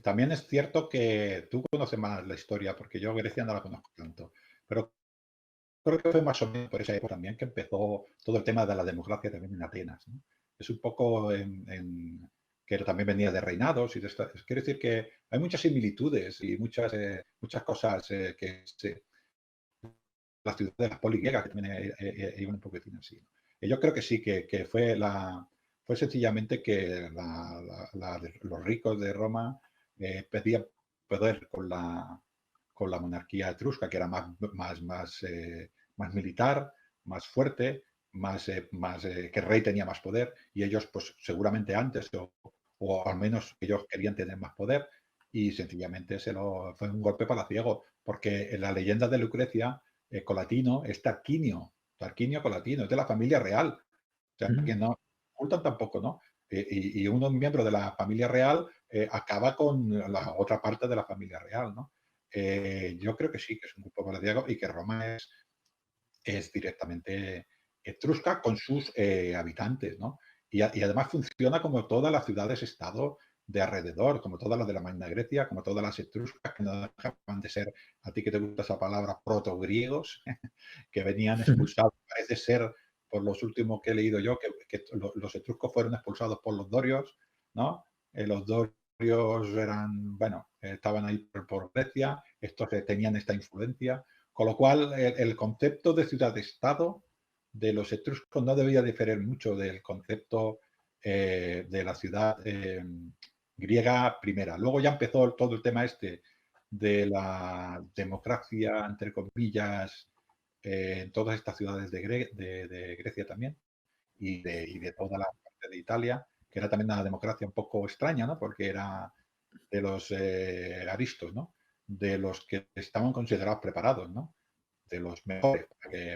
También es cierto que tú conoces más la historia, porque yo Grecia no la conozco tanto, pero creo que fue más o menos por esa época también que empezó todo el tema de la democracia también en Atenas, ¿no? Es un poco que también venía de reinados y quiero decir que hay muchas similitudes y muchas cosas que las ciudades poligriegas que también iban un poquitín así. Y yo creo que sí, que fue sencillamente que los ricos de Roma pedían poder con la monarquía etrusca, que era más militar, más fuerte, que el rey tenía más poder, y ellos, pues seguramente antes, o al menos ellos querían tener más poder, y sencillamente fue un golpe palaciego, porque en la leyenda de Lucrecia, Colatino es Tarquinio Colatino, es de la familia real. O sea, que no ocultan tampoco, ¿no? Y un miembro de la familia real acaba con la otra parte de la familia real, ¿no? Yo creo que sí, que es un grupo palaciego y que Roma es directamente etrusca con sus habitantes, ¿no? Y además funciona como todas las ciudades-estado de alrededor, como todas las de la Magna Grecia, como todas las etruscas, que no dejaban de ser, a ti que te gusta esa palabra, protogriegos, que venían expulsados, parece ser, por los últimos que he leído yo, que los etruscos fueron expulsados por los dorios, ¿no? Los dorios eran, bueno, estaban ahí por Grecia, estos tenían esta influencia, con lo cual el concepto de ciudad-estado de los etruscos no debía diferir mucho del concepto de la ciudad griega primera. Luego ya empezó todo el tema este de la democracia, entre comillas, en todas estas ciudades de Grecia también y de toda la parte de Italia, que era también una democracia un poco extraña, ¿no? Porque era de los aristos, ¿no? De los que estaban considerados preparados, ¿no? De los mejores,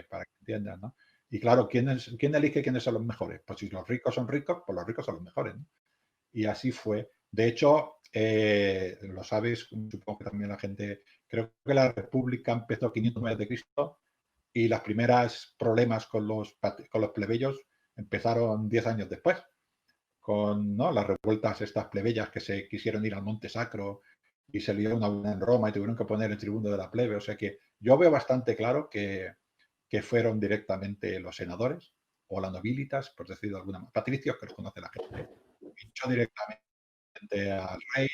para que entiendan, ¿no? Y claro, ¿quién elige quiénes son los mejores? Pues si los ricos son ricos, pues los ricos son los mejores, ¿no? Y así fue. De hecho, lo sabes, supongo que también la gente, creo que la República empezó 500 a.C. y las primeras problemas con los plebeyos empezaron 10 años después, con, ¿no?, las revueltas estas plebeyas que se quisieron ir al Monte Sacro y se lió una en Roma y tuvieron que poner el tribuno de la plebe. O sea que yo veo bastante claro que fueron directamente los senadores o la nobilitas, por decirlo de alguna manera, patricios, que los conoce la gente, pinchó directamente al rey,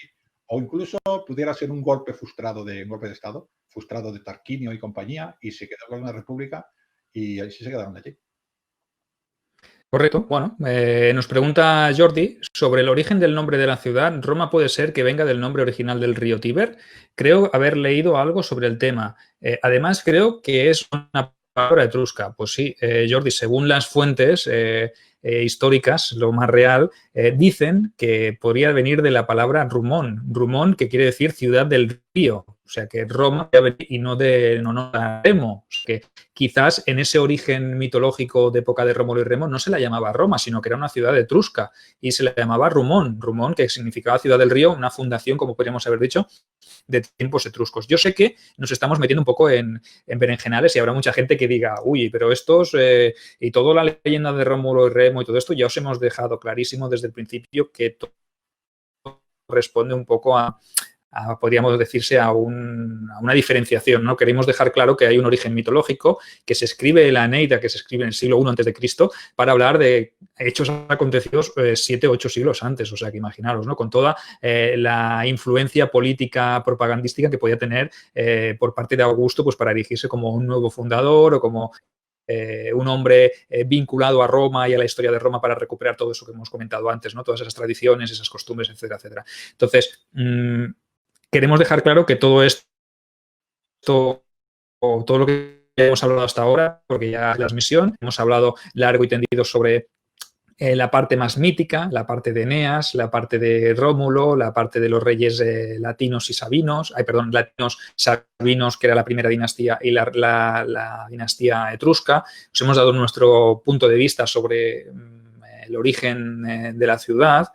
o incluso pudiera ser un golpe de Estado, frustrado de Tarquinio y compañía, y se quedó con una república y ahí sí se quedaron allí. Correcto. Bueno, nos pregunta Jordi sobre el origen del nombre de la ciudad. Roma puede ser que venga del nombre original del río Tíber. Creo haber leído algo sobre el tema. Además, creo que es una palabra etrusca. Pues sí, Jordi, según las fuentes históricas, lo más real, dicen que podría venir de la palabra rumón. Rumón, que quiere decir ciudad del río. O sea, que Roma y no de Remo. O sea, que quizás en ese origen mitológico de época de Rómulo y Remo no se la llamaba Roma, sino que era una ciudad etrusca y se la llamaba Rumón. Rumón, que significaba ciudad del río, una fundación, como podríamos haber dicho, de tiempos etruscos. Yo sé que nos estamos metiendo un poco en berenjenales y habrá mucha gente que diga, uy, pero estos y toda la leyenda de Rómulo y Remo y todo esto ya os hemos dejado clarísimo desde el principio que todo responde un poco podríamos decirse, a una diferenciación, ¿no? Queremos dejar claro que hay un origen mitológico, que se escribe la Eneida, que se escribe en el siglo I a.C., para hablar de hechos acontecidos 7 o 8 siglos antes. O sea, que imaginaros, ¿no? Con toda la influencia política, propagandística que podía tener por parte de Augusto, pues para erigirse como un nuevo fundador o como un hombre vinculado a Roma y a la historia de Roma para recuperar todo eso que hemos comentado antes, ¿no? Todas esas tradiciones, esas costumbres, etcétera, etcétera. Entonces, queremos dejar claro que todo esto, o todo lo que hemos hablado hasta ahora, porque ya es la transmisión, hemos hablado largo y tendido sobre la parte más mítica, la parte de Eneas, la parte de Rómulo, la parte de los reyes latinos y sabinos, latinos, sabinos, que era la primera dinastía, y la dinastía etrusca. Os hemos dado nuestro punto de vista sobre el origen de la ciudad.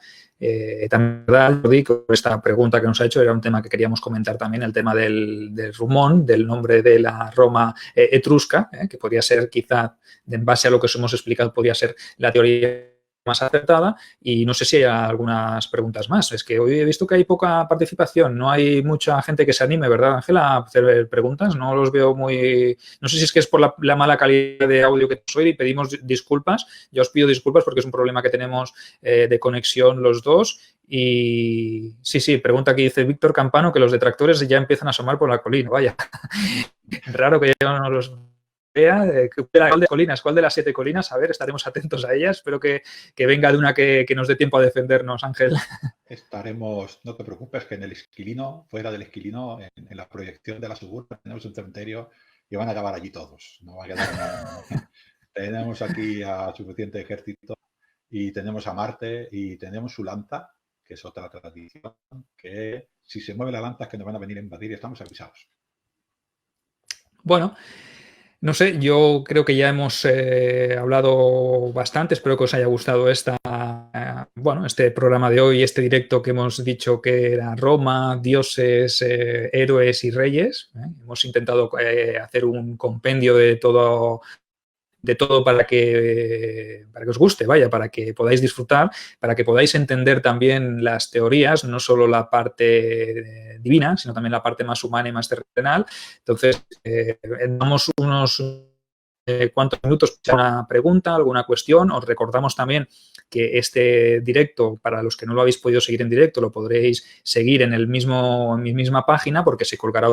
También, Jordi, esta pregunta que nos ha hecho era un tema que queríamos comentar también, el tema del rumón, del nombre de la Roma etrusca, que podría ser quizá, en base a lo que os hemos explicado, podría ser la teoría más acertada. Y no sé si hay algunas preguntas más. Es que hoy he visto que hay poca participación, no hay mucha gente que se anime, ¿verdad, Ángela, a hacer preguntas? No los veo muy... No sé si es que es por la mala calidad de audio que soy y pedimos disculpas. Yo os pido disculpas porque es un problema que tenemos de conexión los dos. Y sí, pregunta aquí, dice Víctor Campano, que los detractores ya empiezan a asomar por la colina. Vaya, raro que ya no los... ¿Cuál de colinas? ¿Cuál de las 7 colinas? A ver, estaremos atentos a ellas. Espero que venga de una que nos dé tiempo a defendernos, Ángel. Estaremos, no te preocupes, que en el Esquilino, fuera del Esquilino, en la proyección de la Suburra, tenemos un cementerio y van a acabar allí todos. No va a quedar nada. Tenemos aquí a suficiente ejército y tenemos a Marte y tenemos su lanza, que es otra tradición, que si se mueve la lanza es que nos van a venir a invadir y estamos avisados. Bueno, no sé, yo creo que ya hemos hablado bastante, espero que os haya gustado este programa de hoy, este directo que hemos dicho que era Roma, dioses, héroes y reyes. Hemos intentado hacer un compendio de todo para que os guste, vaya, para que podáis disfrutar, para que podáis entender también las teorías, no solo la parte divina, sino también la parte más humana y más terrenal. Entonces, damos unos cuántos minutos una pregunta, alguna cuestión. Os recordamos también que este directo, para los que no lo habéis podido seguir en directo, lo podréis seguir en mi misma página porque se colgará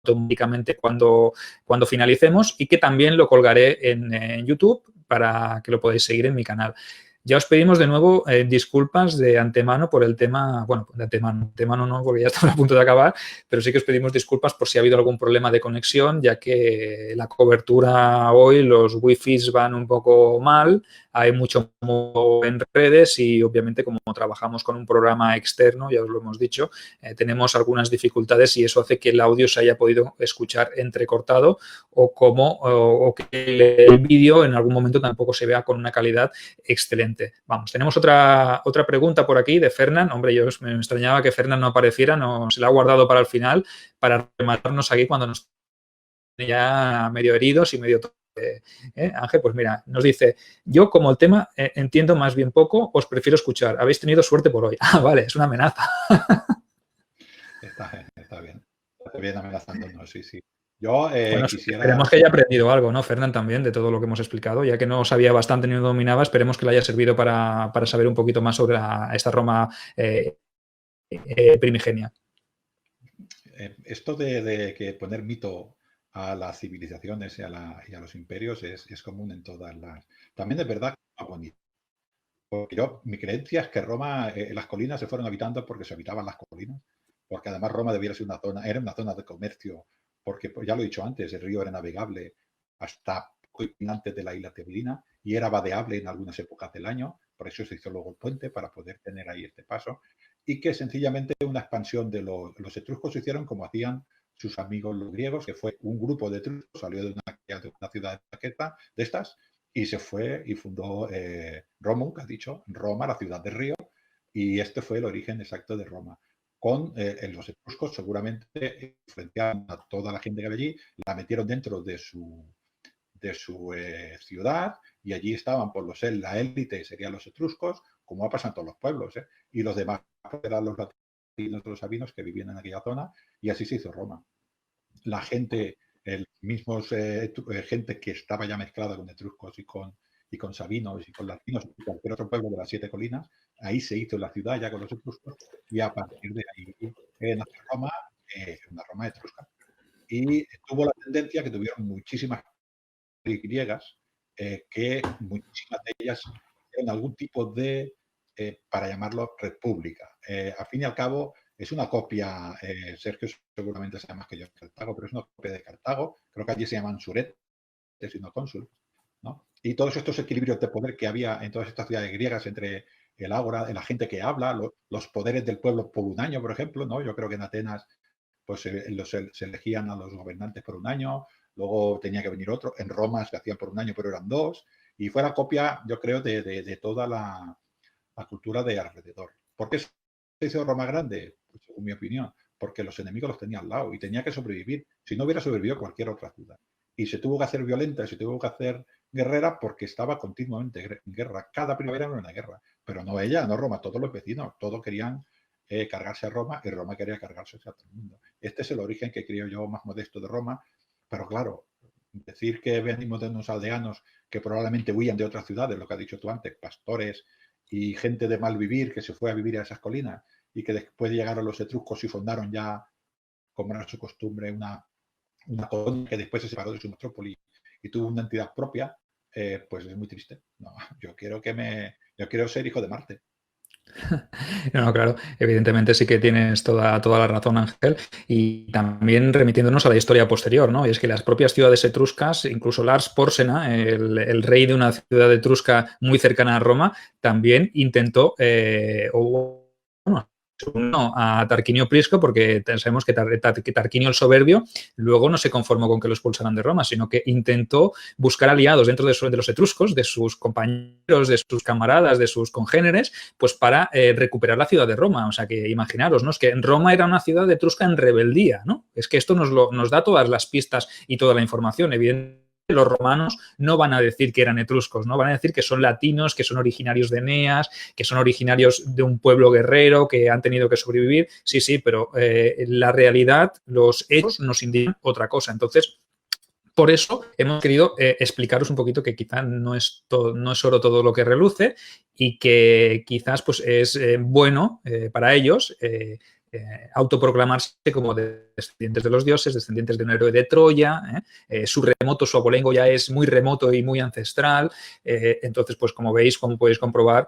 automáticamente cuando finalicemos y que también lo colgaré en YouTube para que lo podáis seguir en mi canal. Ya os pedimos de nuevo disculpas de antemano por el tema, bueno, de antemano no, porque ya estamos a punto de acabar, pero sí que os pedimos disculpas por si ha habido algún problema de conexión, ya que la cobertura hoy, los wifis van un poco mal, hay mucho en redes y obviamente como trabajamos con un programa externo, ya os lo hemos dicho, tenemos algunas dificultades y eso hace que el audio se haya podido escuchar entrecortado o que el vídeo en algún momento tampoco se vea con una calidad excelente. Vamos, tenemos otra pregunta por aquí de Fernán. Hombre, yo me extrañaba que Fernán no apareciera, no, se la ha guardado para el final, para rematarnos aquí cuando nos tiene ya medio heridos y medio... Ángel, pues mira, nos dice, yo como el tema entiendo más bien poco, os prefiero escuchar. Habéis tenido suerte por hoy. Ah, vale, es una amenaza. Está bien. Está bien amenazándonos, sí, sí. Yo bueno, quisiera... Esperemos que haya aprendido algo, ¿no, Fernán, también, de todo lo que hemos explicado, ya que no sabía bastante ni lo dominaba, esperemos que le haya servido para saber un poquito más sobre esta Roma primigenia. Esto de que poner mito a las civilizaciones y a los imperios es común en todas las... También es verdad que es bonito. Porque mi creencia es que Roma, las colinas se fueron habitando porque se habitaban las colinas, porque además Roma debiera ser era una zona de comercio, porque pues, ya lo he dicho antes, el río era navegable hasta antes de la isla Tebulina y era vadeable en algunas épocas del año, por eso se hizo luego el puente para poder tener ahí este paso, y que sencillamente una expansión de los etruscos se hicieron como hacían sus amigos los griegos, que fue un grupo de etruscos, salió de una ciudad de estas, y se fue y fundó Romulus, que ha dicho, Roma, la ciudad del río, y este fue el origen exacto de Roma. Con los etruscos seguramente influenciaron a toda la gente que había allí, la metieron dentro de su ciudad y allí estaban por la élite serían los etruscos, como ha pasado en todos los pueblos, y los demás eran los latinos, los sabinos que vivían en aquella zona, y así se hizo Roma. La gente, gente que estaba ya mezclada con etruscos y con sabinos y con latinos y cualquier otro pueblo de las 7 colinas, ahí se hizo la ciudad ya con los etruscos y a partir de ahí nació Roma, una Roma etrusca. Y tuvo la tendencia que tuvieron muchísimas griegas, que muchísimas de ellas eran algún tipo de, para llamarlo, república. Al fin y al cabo, es una copia, Sergio seguramente sabe más que yo de Cartago, pero es una copia de Cartago. Creo que allí se llaman suretes y no cónsul, ¿no? Y todos estos equilibrios de poder que había en todas estas ciudades griegas entre el ágora, la gente que habla, los poderes del pueblo por un año, por ejemplo, ¿no? Yo creo que en Atenas pues se elegían a los gobernantes por un año, luego tenía que venir otro. En Roma se hacían por un año, pero eran 2. Y fue la copia, yo creo, de toda la cultura de alrededor. ¿Por qué se hizo Roma grande? Pues, según mi opinión, porque los enemigos los tenía al lado y tenía que sobrevivir. Si no hubiera sobrevivido cualquier otra ciudad. Y se tuvo que hacer violenta, se tuvo que hacer guerrera porque estaba continuamente en guerra. Cada primavera era una guerra. Pero no ella, no Roma, todos los vecinos, todos querían cargarse a Roma y Roma quería cargarse a todo el mundo. Este es el origen que creo yo más modesto de Roma, pero claro, decir que venimos de unos aldeanos que probablemente huían de otras ciudades, lo que has dicho tú antes, pastores y gente de mal vivir que se fue a vivir a esas colinas y que después llegaron los etruscos y fundaron ya, como era su costumbre, una colonia que después se separó de su metrópoli y tuvo una entidad propia, pues es muy triste. No, yo quiero ser hijo de Marte. No, claro, evidentemente sí que tienes toda la razón, Ángel, y también remitiéndonos a la historia posterior, ¿no? Y es que las propias ciudades etruscas, incluso Lars Porsena, el rey de una ciudad etrusca muy cercana a Roma, también intentó, a Tarquinio Prisco, porque sabemos que Tarquinio el Soberbio luego no se conformó con que lo expulsaran de Roma, sino que intentó buscar aliados dentro de los etruscos, de sus compañeros, de sus camaradas, de sus congéneres, pues para recuperar la ciudad de Roma. O sea, que imaginaros, ¿no? Es que Roma era una ciudad etrusca en rebeldía, ¿no? Es que esto nos da todas las pistas y toda la información, evidentemente. Los romanos no van a decir que eran etruscos, no van a decir que son latinos, que son originarios de Eneas, que son originarios de un pueblo guerrero, que han tenido que sobrevivir. Sí, pero la realidad, los hechos nos indican otra cosa. Entonces, Por eso hemos querido explicaros un poquito que quizá no es oro todo lo que reluce y que quizás pues, es bueno para ellos autoproclamarse como descendientes de los dioses, descendientes de un héroe de Troya. Su remoto, su abolengo ya es muy remoto y muy ancestral. Entonces, pues como veis, como podéis comprobar,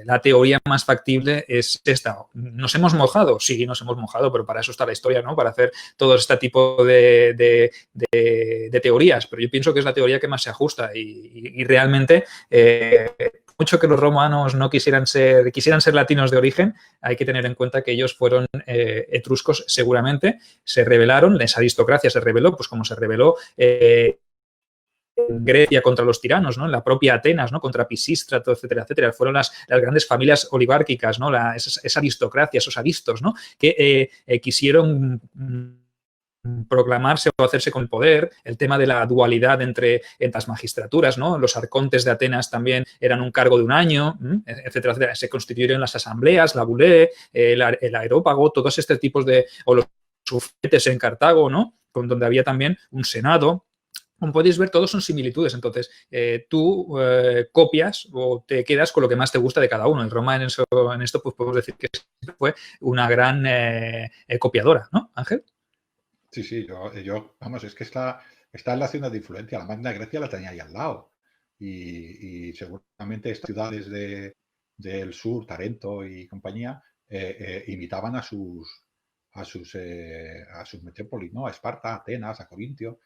la teoría más factible es esta. ¿Nos hemos mojado? Sí, nos hemos mojado, pero para eso está la historia, ¿no? Para hacer todo este tipo de teorías. Pero yo pienso que es la teoría que más se ajusta y realmente mucho que los romanos no quisieran ser latinos de origen, hay que tener en cuenta que ellos fueron etruscos seguramente, se rebelaron, esa aristocracia se rebeló, pues como se rebeló Grecia contra los tiranos, ¿no? En la propia Atenas, ¿no? Contra Pisístrato, etcétera, etcétera. Fueron las grandes familias oligárquicas, ¿no? Esa aristocracia, esos aristos, ¿no? Que quisieron proclamarse o hacerse con el poder, el tema de la dualidad entre las magistraturas, ¿no? Los arcontes de Atenas también eran un cargo de un año, etcétera, etcétera. Se constituyeron las asambleas, la bulé, el aerópago, todos estos tipos o los sufetes en Cartago, ¿no? Donde había también un senado. Como podéis ver, todos son similitudes. Entonces, tú copias o te quedas con lo que más te gusta de cada uno. Y Roma en esto, pues podemos decir que fue una gran copiadora, ¿no, Ángel? Sí, vamos, es que está en la zona de influencia. La Magna Grecia la tenía ahí al lado. Y seguramente estas ciudades del sur, Tarento y compañía, imitaban a sus metrópolis, ¿no? A Esparta, a Atenas, a Corintio.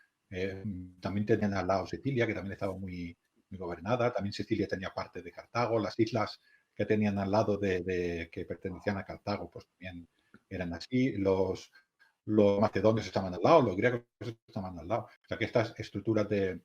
También tenían al lado Sicilia, que también estaba muy, muy gobernada. También Sicilia tenía parte de Cartago. Las islas que tenían al lado que pertenecían a Cartago, pues también eran así. Los macedonios estaban al lado, los griegos estaban al lado. O sea que estas estructuras de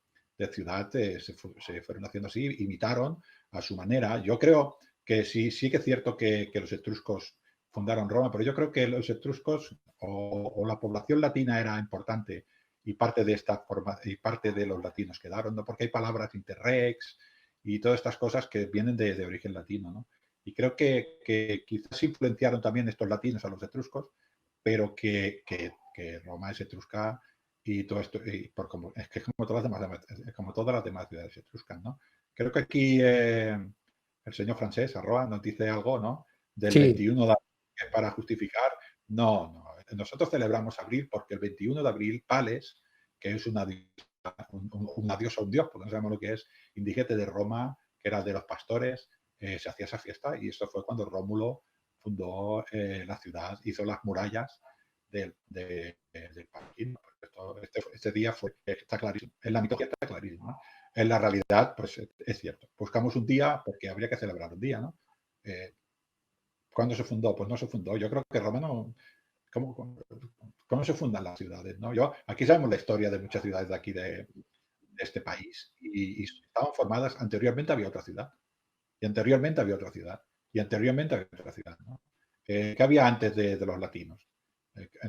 ciudad se fueron haciendo así, imitaron a su manera. Yo creo que sí que es cierto que los etruscos fundaron Roma, pero yo creo que los etruscos o la población latina era importante y parte de esta forma y parte de los latinos quedaron, ¿no? Porque hay palabras interrex y todas estas cosas que vienen de origen latino, ¿no? Y creo que quizás influenciaron también estos latinos a los etruscos, pero que Roma es etrusca y todo esto, es que es como todas las demás ciudades etruscas, ¿no? Creo que aquí el señor francés, Arroa, nos dice algo, ¿no? Del Sí. 21 de abril para justificar. No. Nosotros celebramos abril porque el 21 de abril, Pales, que es una diosa, un dios, porque no sabemos lo que es, indigente de Roma, que era de los pastores, se hacía esa fiesta y eso fue cuando Rómulo fundó la ciudad, hizo las murallas del Paquín. Este día está clarísimo. En la mitología está clarísimo, ¿no? En la realidad, pues es cierto. Buscamos un día porque habría que celebrar un día, ¿no? ¿Cuándo se fundó? Pues no se fundó. Yo creo que Roma no... ¿Cómo se fundan las ciudades? ¿No? Aquí sabemos la historia de muchas ciudades de aquí, de este país, y estaban formadas, anteriormente había otra ciudad, y anteriormente había otra ciudad, y anteriormente había otra ciudad, ¿no? ¿Qué había antes de los latinos?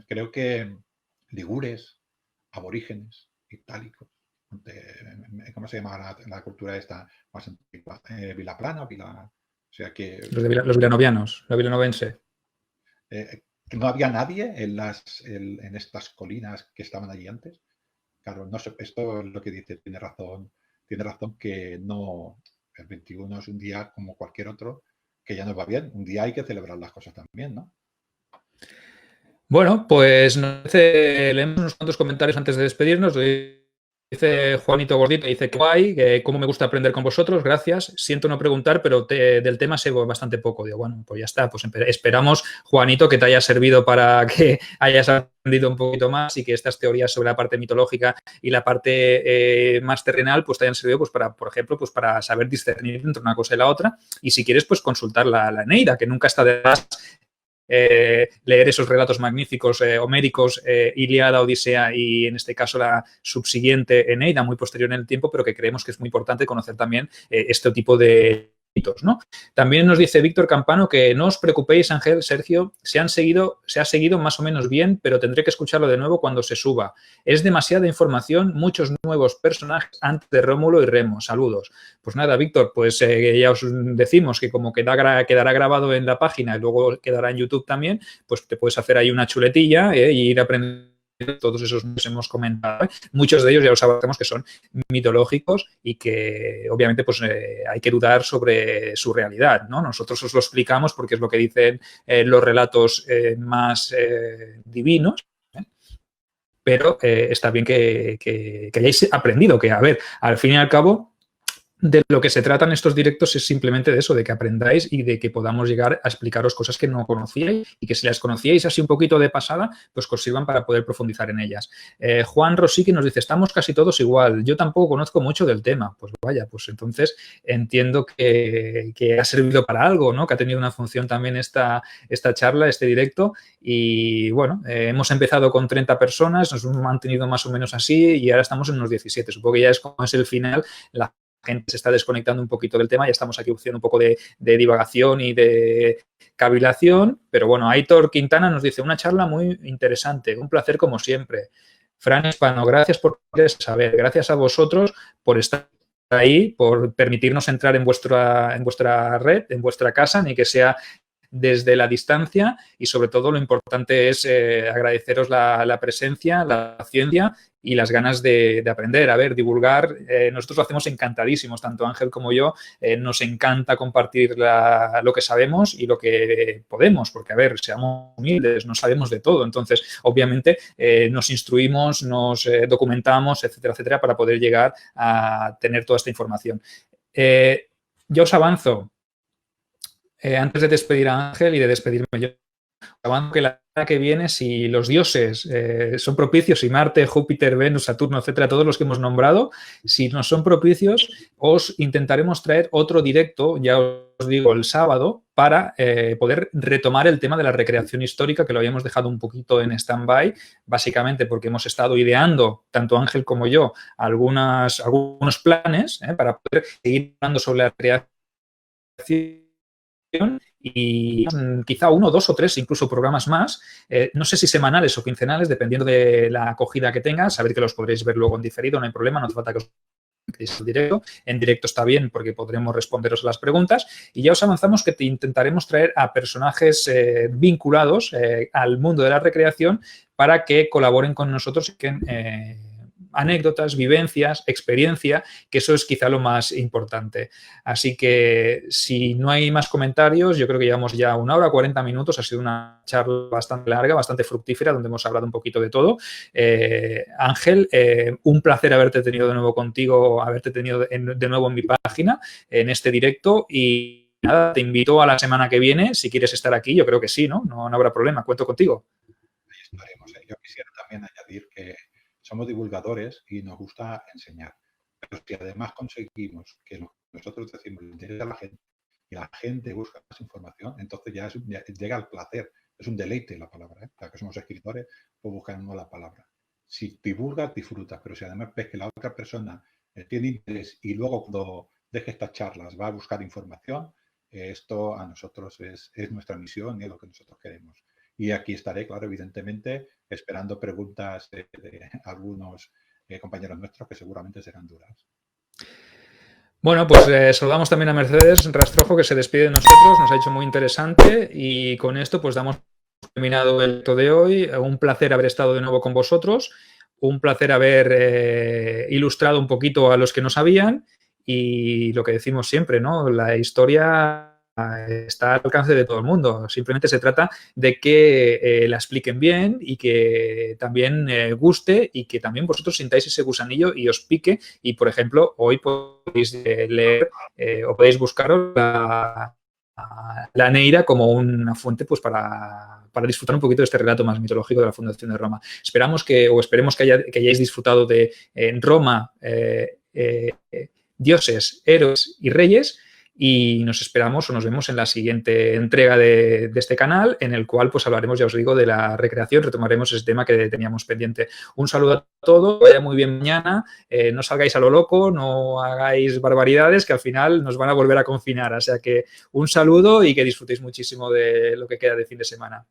Creo que ligures, aborígenes, itálicos, ¿cómo se llama la cultura esta más antigua? Vilaplana, o sea que... Los vilanovianos, la vilanovense. No había nadie en estas colinas que estaban allí antes. Claro, no sé, esto es lo que dice, tiene razón que no, el 21 es un día como cualquier otro, que ya nos va bien. Un día hay que celebrar las cosas también, ¿no? Bueno, pues leemos unos cuantos comentarios antes de despedirnos. Dice Juanito Gordito, dice que guay, que cómo me gusta aprender con vosotros, gracias. Siento no preguntar, pero del tema sé bastante poco. Digo, bueno, pues ya está, pues esperamos, Juanito, que te haya servido para que hayas aprendido un poquito más y que estas teorías sobre la parte mitológica y la parte más terrenal, pues te hayan servido, pues para, por ejemplo, pues para saber discernir entre una cosa y la otra. Y si quieres, pues consultar la Eneida, que nunca está de más. Leer esos relatos magníficos homéricos, Ilíada, Odisea y en este caso la subsiguiente Eneida, muy posterior en el tiempo, pero que creemos que es muy importante conocer también este tipo de mitos, ¿no? También nos dice Víctor Campano que no os preocupéis, Ángel, Sergio, se ha seguido más o menos bien, pero tendré que escucharlo de nuevo cuando se suba. Es demasiada información, muchos nuevos personajes antes de Rómulo y Remo. Saludos. Pues nada, Víctor, pues ya os decimos que como quedará grabado en la página y luego quedará en YouTube también, pues te puedes hacer ahí una chuletilla y ir aprendiendo todos esos que hemos comentado, muchos de ellos ya los sabemos que son mitológicos y que obviamente pues hay que dudar sobre su realidad, ¿no? Nosotros os lo explicamos porque es lo que dicen los relatos más divinos, pero está bien que hayáis aprendido, que a ver, al fin y al cabo, de lo que se tratan estos directos es simplemente de eso, de que aprendáis y de que podamos llegar a explicaros cosas que no conocíais y que si las conocíais así un poquito de pasada, pues que os sirvan para poder profundizar en ellas. Juan Rosique nos dice, estamos casi todos igual, yo tampoco conozco mucho del tema. Pues vaya, pues entonces entiendo que ha servido para algo, ¿no? Que ha tenido una función también esta charla, este directo y bueno, hemos empezado con 30 personas, nos hemos mantenido más o menos así y ahora estamos en unos 17. Supongo que ya es como es el final, la gente se está desconectando un poquito del tema, ya estamos aquí haciendo un poco de divagación y de cavilación, pero bueno, Aitor Quintana nos dice, una charla muy interesante, un placer como siempre. Fran Hispano, gracias por saber, gracias a vosotros por estar ahí, por permitirnos entrar en vuestra red, en vuestra casa, ni que sea desde la distancia y sobre todo lo importante es agradeceros la presencia, la paciencia y las ganas de aprender. A ver, divulgar, nosotros lo hacemos encantadísimos, tanto Ángel como yo, nos encanta compartir lo que sabemos y lo que podemos, porque a ver, seamos humildes, no sabemos de todo, entonces obviamente nos instruimos, nos documentamos, etcétera, etcétera, para poder llegar a tener toda esta información. Yo os avanzo, antes de despedir a Ángel y de despedirme yo, avanzo que la semana que viene, si los dioses son propicios, si Marte, Júpiter, Venus, Saturno, etcétera, todos los que hemos nombrado, si nos son propicios, os intentaremos traer otro directo, ya os digo, el sábado, para poder retomar el tema de la recreación histórica, que lo habíamos dejado un poquito en stand-by, básicamente porque hemos estado ideando, tanto Ángel como yo, algunos planes para poder seguir hablando sobre la recreación y quizá 1, 2 o 3 incluso programas más, no sé si semanales o quincenales, dependiendo de la acogida que tenga, saber que los podréis ver luego en diferido, no hay problema, no hace falta que os en directo. En directo está bien porque podremos responderos a las preguntas y ya os avanzamos que te intentaremos traer a personajes vinculados al mundo de la recreación para que colaboren con nosotros y que anécdotas, vivencias, experiencia, que eso es quizá lo más importante. Así que si no hay más comentarios, yo creo que llevamos ya 1 hora, 40 minutos, ha sido una charla bastante larga, bastante fructífera, donde hemos hablado un poquito de todo. Ángel, un placer haberte tenido de nuevo contigo, haberte tenido de nuevo en mi página, en este directo y nada, te invito a la semana que viene, si quieres estar aquí, yo creo que sí, ¿no? No habrá problema, cuento contigo. Ahí estaremos. Yo quisiera también añadir que somos divulgadores y nos gusta enseñar. Pero si además conseguimos que nosotros decimos le interesa a la gente y la gente busca más información, entonces ya llega al placer. Es un deleite la palabra, ¿eh? Para que somos escritores, pues buscamos la palabra. Si divulgas, disfrutas, pero si además ves que la otra persona tiene interés y luego cuando deje estas charlas va a buscar información, esto a nosotros es nuestra misión y es lo que nosotros queremos. Y aquí estaré, claro, evidentemente, esperando preguntas de algunos compañeros nuestros que seguramente serán duras. Bueno, pues saludamos también a Mercedes Rastrojo, que se despide de nosotros, nos ha hecho muy interesante y con esto pues damos terminado el acto de hoy. Un placer haber estado de nuevo con vosotros, un placer haber ilustrado un poquito a los que no sabían y lo que decimos siempre, ¿no? La historia está al alcance de todo el mundo. Simplemente se trata de que la expliquen bien y que también guste y que también vosotros sintáis ese gusanillo y os pique. Y, por ejemplo, hoy podéis leer o podéis buscaros la Neira como una fuente pues para disfrutar un poquito de este relato más mitológico de la fundación de Roma. Esperemos que hayáis disfrutado de Roma, dioses, héroes y reyes. Y nos esperamos o nos vemos en la siguiente entrega de este canal, en el cual pues hablaremos, ya os digo, de la recreación, retomaremos ese tema que teníamos pendiente. Un saludo a todos, vaya muy bien mañana, no salgáis a lo loco, no hagáis barbaridades que al final nos van a volver a confinar. O sea que un saludo y que disfrutéis muchísimo de lo que queda de fin de semana.